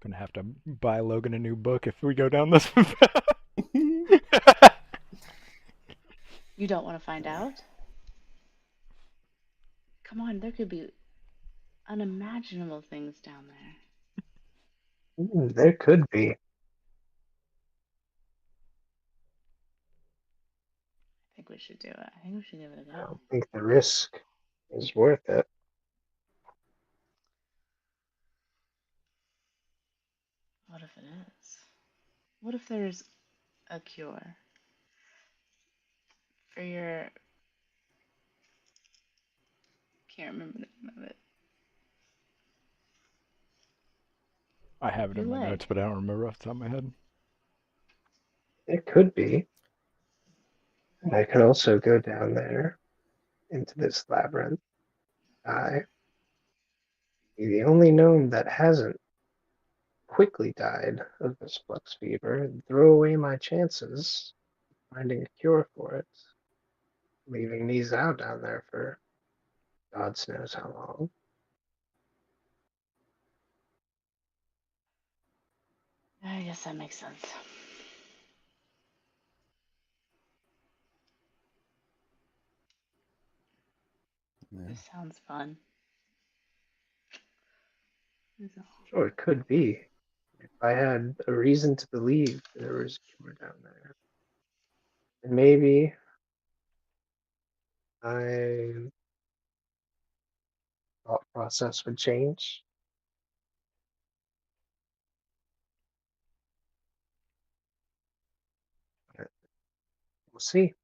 Gonna have to buy Logan a new book if we go down this path. You don't want to find out? Come on, there could be unimaginable things down there. There could be. I think we should do it. I think we should give it a I go. don't think the risk is worth it. What if it is? What if there's a cure for your. Can't remember the name of it. I have it Your in my leg. notes, but I don't remember off the top of my head. It could be. And I could also go down there into this labyrinth. I be the only gnome that hasn't quickly died of this flux fever and throw away my chances of finding a cure for it, leaving these out down there for God knows how long. I guess that makes sense. Yeah. This sounds fun. Sure, it could be. If I had a reason to believe there was a cure down there. And maybe I thought process would change. We'll see.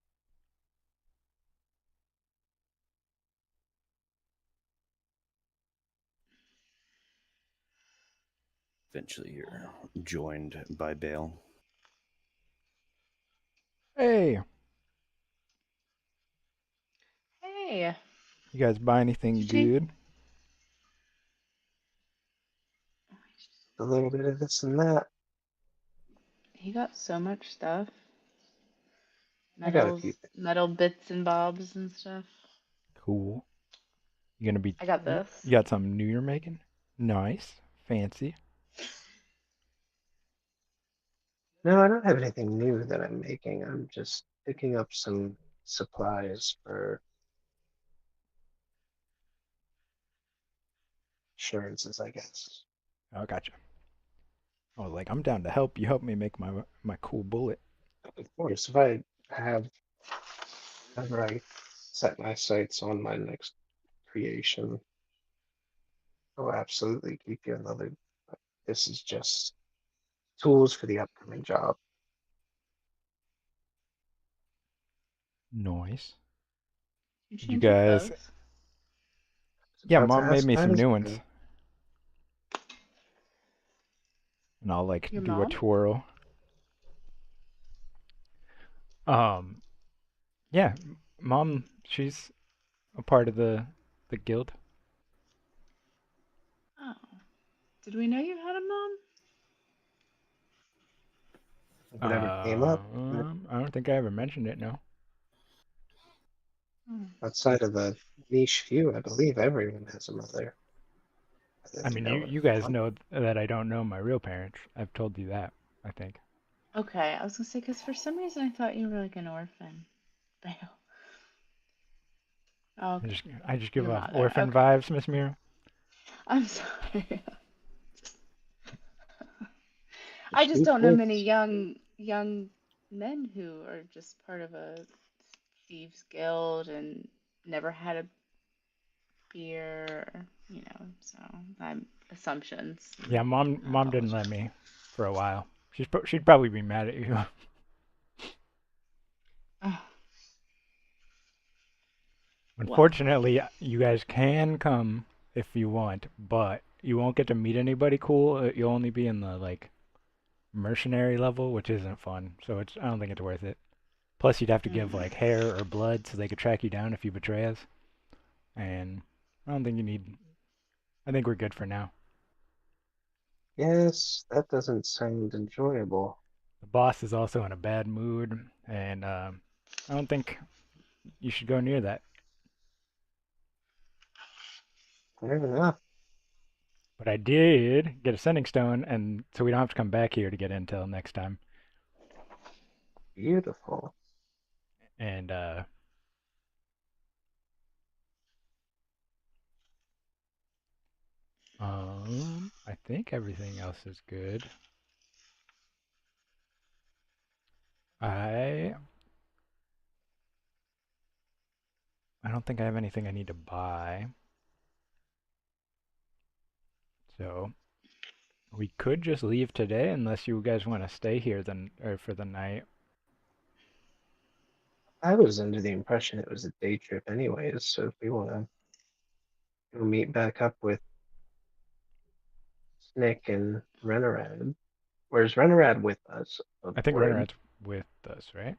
Eventually, you're joined by Bale. Hey, Hey, you guys buy anything did you? good? A little bit of this and that. He got so much stuff. I got a few things. Metal bits and bobs and stuff. Cool. You gonna be? I got this. You got something new you're making? Nice, fancy. No, I don't have anything new that I'm making. I'm just picking up some supplies for assurances, I guess. Oh, gotcha. I was like, I'm down to help. You help me make my cool bullet. Of course, if I have, whenever I set my sights on my next creation, I'll absolutely keep you another. This is just tools for the upcoming job. Nice. You You change your guys, clothes? yeah, About to Mom made ask me that some as new ones, well. and I'll like Your do a mom? twirl. Um, yeah, Mom, she's a part of the guild. Oh. Did we know you had a mom? If it ever came up, I don't think I ever mentioned it. No. Hmm. outside of a niche few, I believe everyone has a mother. Whether I they mean, know it you or guys not. know that I don't know my real parents. I've told you that, I think. Okay, I was gonna say because for some reason I thought you were like an orphan. Bale. I Okay, just I just give your off mother. orphan Okay, vibes, Miss Mira. I'm sorry. I just Shoot don't know many first. young men who are just part of a thieves guild and never had a beer, so I'm assumptions. Yeah, I mom didn't let apologize. me for a while. She'd probably be mad at you. Oh, well, Unfortunately, you guys can come if you want, but you won't get to meet anybody cool. You'll only be in the like mercenary level, which isn't fun. So I don't think it's worth it. Plus, you'd have to give mm, like hair or blood so they could track you down if you betray us. And I don't think you need. I think we're good for now. Yes, that doesn't sound enjoyable. The boss is also in a bad mood, and I don't think you should go near that. Fair enough. But I did get a sending stone, and so we don't have to come back here to get intel next time. Beautiful. And I think everything else is good. I I don't think I have anything I need to buy. So we could just leave today unless you guys want to stay here then or for the night. I was under the impression it was a day trip anyways, so if we want to go meet back up with Snick and Renorad, where's Renorad with us I think aboard? Renrat's with us, right?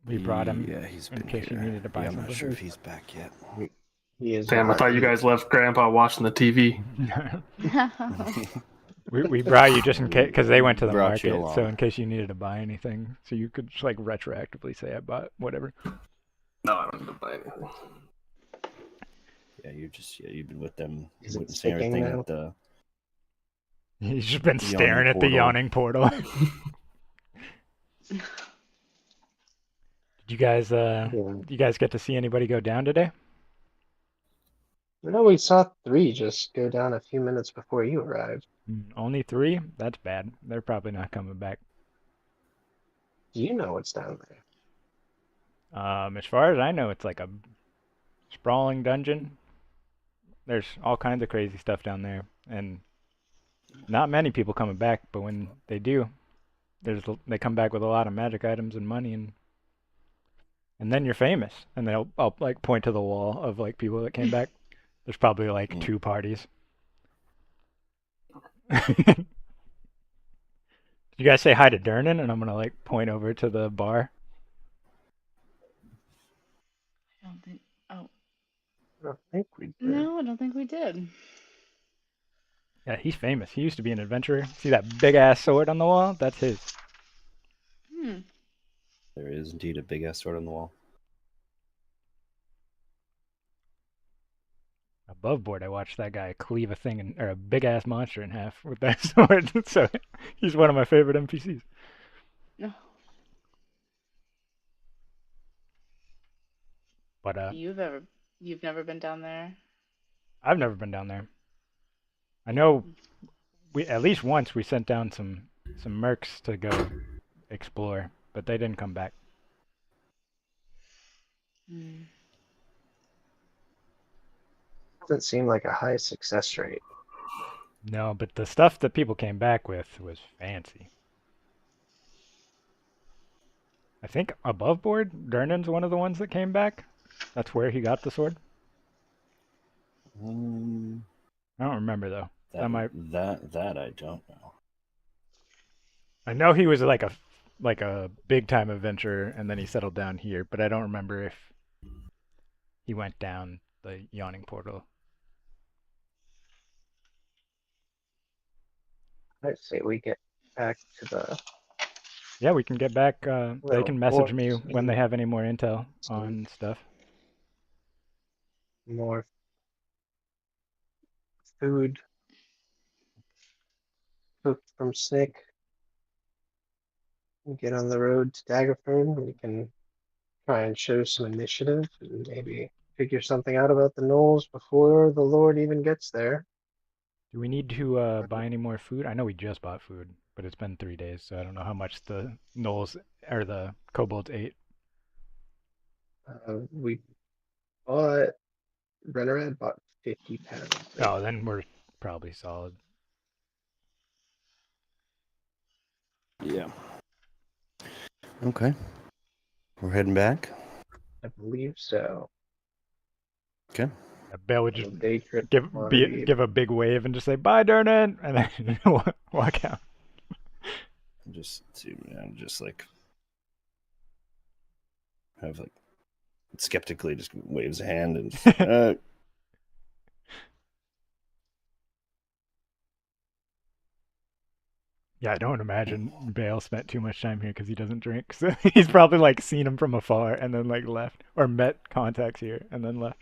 We brought him Yeah, he's in been case you here. needed to buy Yeah, I'm not something. sure if he's back yet. He, he is Damn, I not. thought you guys left Grandpa watching the TV. We brought you just in case because they went to the Brought you market, so along. in case you needed to buy anything, so you could just like retroactively say I bought whatever. No, I don't need to buy anything. Yeah, you've been with them Is it witnessing sticking everything now? at the He's just been yawning staring at the portal. yawning portal. Did Yeah. you guys get to see anybody go down today? No, we saw three just go down a few minutes before you arrived. Only three? That's bad. They're probably not coming back. Do you know what's down there? As far as I know, it's like a sprawling dungeon. There's all kinds of crazy stuff down there, and not many people coming back. But when they do, they come back with a lot of magic items and money, and then you're famous. And I'll like point to the wall of like people that came back. There's probably like 2 parties. You guys say hi to Durnan, and I'm gonna like point over to the bar. I don't think. Oh I don't think we did. no, I don't think we did. Yeah, he's famous. He used to be an adventurer. See that big ass sword on the wall? That's his. Hmm. There is indeed a big ass sword on the wall. Above board, I watched that guy cleave or a big ass monster in half with that sword. So he's one of my favorite NPCs. No. But You've never been down there? I've never been down there. I know at least once we sent down some mercs to go explore, but they didn't come back. Hmm. Doesn't seem like a high success rate. No, but the stuff that people came back with was fancy. I think above board, Durnan's one of the ones that came back. That's where he got the sword. I don't remember though. That I don't know. I know he was like a big time adventurer, and then he settled down here, but I don't remember if he went down the yawning portal. I'd say we get back to the. Yeah, we can get back. They Well, can message or me when they have any more intel on stuff. more food cooked from Snick. We get on the road to Daggerford. We can try and show some initiative and maybe figure something out about the Knolls before the Lord even gets there. Do we need to buy any more food? I know we just bought food, but it's been 3 days, so I don't know how much the gnolls or the kobolds ate. We bought Rennerad bought 50 pounds. Oh, then we're probably solid. Yeah. Okay. We're heading back. I believe so. Okay. Bale would just On a day trip give to Waterdeep. give a big wave and just say bye, Durnan, and then walk out. Just like have like skeptically just waves a hand and Yeah, I don't imagine Bale spent too much time here because he doesn't drink. So he's probably like seen him from afar and then like left, or met contacts here and then left.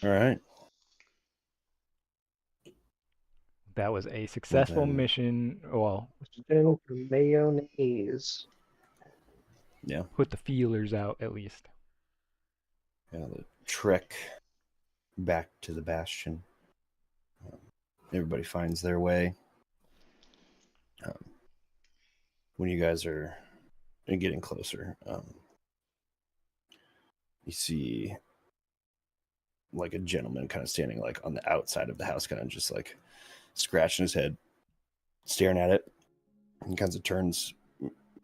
all right. That was a successful mission. Well, Mayonnaise. Yeah. put the feelers out at least. Yeah, the trek back to the bastion. Everybody finds their way. When you guys are getting closer, you see like a gentleman kind of standing like on the outside of the house, kind of just like scratching his head, staring at it. He kind of turns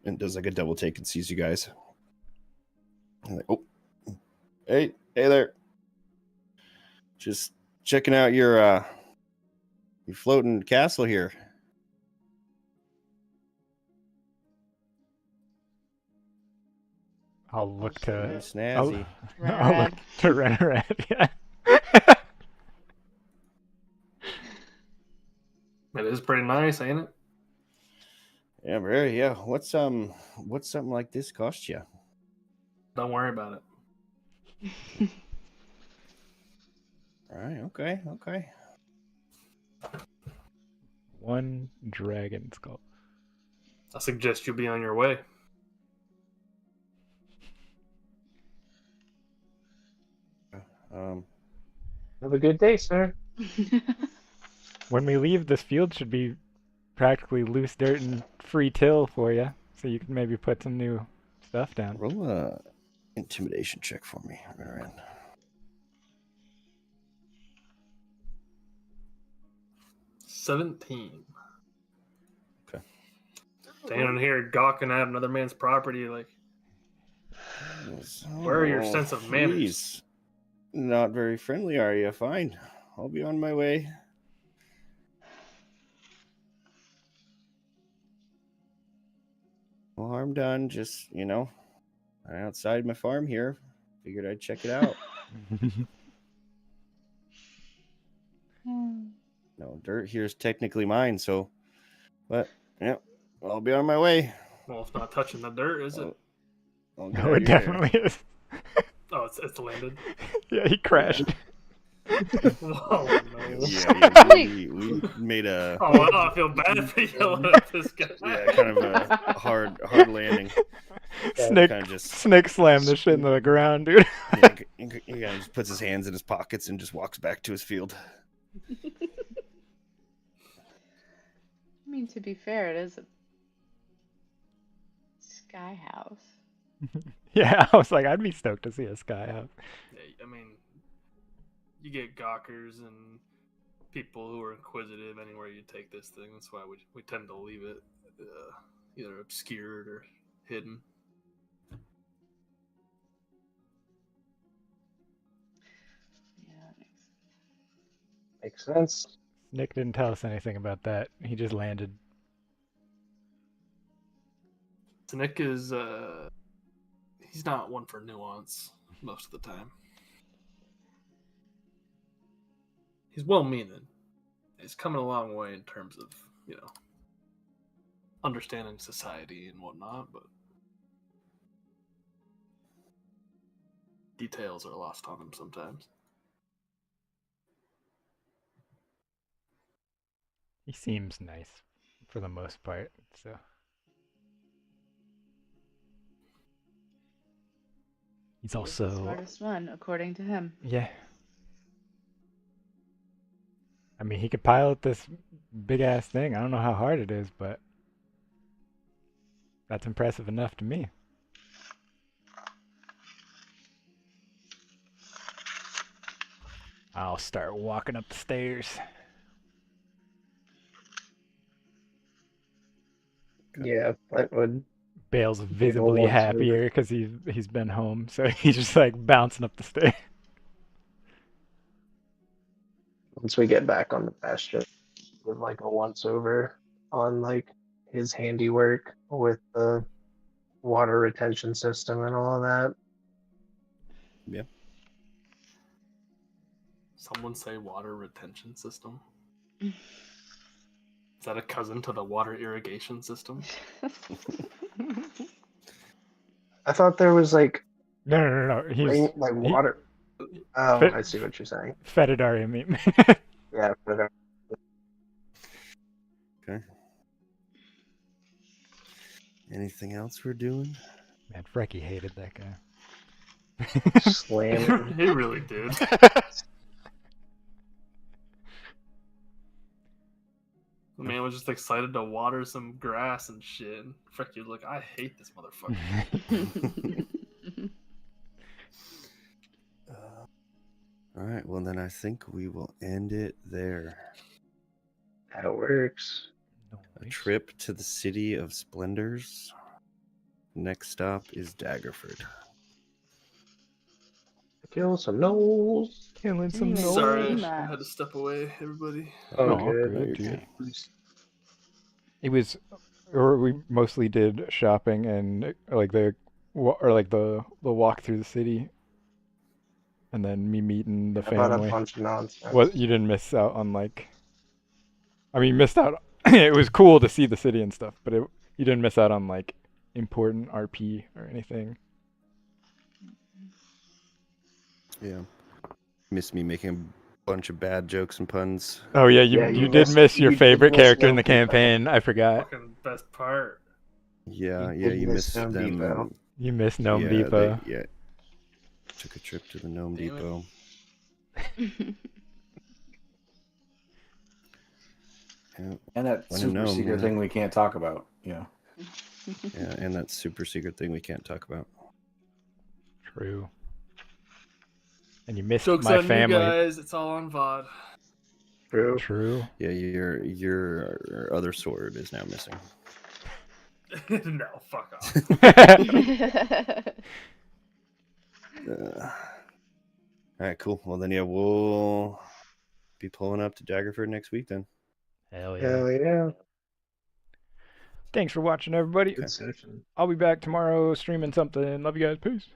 and does like a double take and sees you guys. And like, oh, hey there. Just checking out your floating castle here. I'll look to Snazzy. I'll look to Rennerad. Yeah. It is pretty nice, ain't it? Yeah, very. Yeah. What's something like this cost you? Don't worry about it. All right. Okay. One dragon skull. I suggest you be on your way. Have a good day, sir. When we leave, this field should be practically loose dirt and free till for you, so you can maybe put some new stuff down. intimidation check for me, Ryan. $17. Okay. Standing here gawking at another man's property, like, where are your sense of manners? Please. Not very friendly, are you? Fine. I'll be on my way. No harm done. Just, right outside my farm here. Figured I'd check it out. No, dirt here is technically mine, so. But, yeah, I'll be on my way. Well, it's not touching the dirt, is it? I'll No, it definitely is. Oh, it's landed. Yeah, he crashed. Whoa, no. Yeah, we made a. Oh, wow, I feel bad for yelling at this guy. Yeah, kind of a hard landing. Snake, Kind of just. Snake slammed this shit into the ground, dude. Yeah, he just puts his hands in his pockets and just walks back to his field. I mean, to be fair, it is a sky house. Yeah, I was like, I'd be stoked to see a sky house. Yeah, I mean, you get gawkers and people who are inquisitive anywhere you take this thing. That's why we tend to leave it either obscured or hidden. Yeah, that Makes sense. Nick didn't tell us anything about that. He just landed. So Nick is he's not one for nuance most of the time. He's well-meaning. He's coming a long way in terms of, understanding society and whatnot, but details are lost on him sometimes. He seems nice for the most part, so. He's the also. smartest one, according to him. Yeah. I mean, he could pilot this big ass thing. I don't know how hard it is, but that's impressive enough to me. I'll start walking up the stairs. Yeah, Flint would. Bale's visibly once happier because he's been home, so he's just like bouncing up the stairs. Once we get back on the pasture, with like a once over on like his handiwork with the water retention system and all of that. Yeah. Someone say water retention system. Is that a cousin to the water irrigation system? I thought there was like No. He's water. Oh, Fit- I see what you're saying. Fetidari, I mean. Yeah, but Okay. Anything else we're doing? Man, Frecky hated that guy. slamming. He really did. The man was just excited to water some grass and shit. And Frick, you're like, I hate this motherfucker. All right. Well, then I think we will end it there. That works. A trip to the City of Splendors. Next stop is Daggerford. Kill some gnolls. Killing some Anyway, gnolls. Sorry, Matt. I had to step away, everybody. Oh, Oh, good. good, good. It was, or we mostly did shopping and like the walk through the city, and then me meeting the About a family. bunch of nonsense. Well, you didn't miss out on like. I mean, you missed out. It was cool to see the city and stuff, but you didn't miss out on like important RP or anything. Yeah. Miss me making a bunch of bad jokes and puns. Oh yeah, Yeah, you you did missed- miss your you did favorite miss character in the Loki, though. campaign. I forgot. Fucking best part. Yeah, You did you miss missed Gnome them. Depot. You missed Gnome yeah, Depot. yeah. Took a trip to the Gnome Damn it. Depot. Yeah, And that Wanna super know, secret man. thing we can't talk about. Yeah. yeah, and that super secret thing we can't talk about. True. And you missed Joke's my on family. you guys. It's all on VOD. True. True. Yeah, your other sword is now missing. No, fuck off. All right, cool. Well, then, yeah, we'll be pulling up to Daggerford next week then. Hell yeah. Hell yeah. Thanks for watching, everybody. Good session. I'll be back tomorrow streaming something. Love you guys. Peace.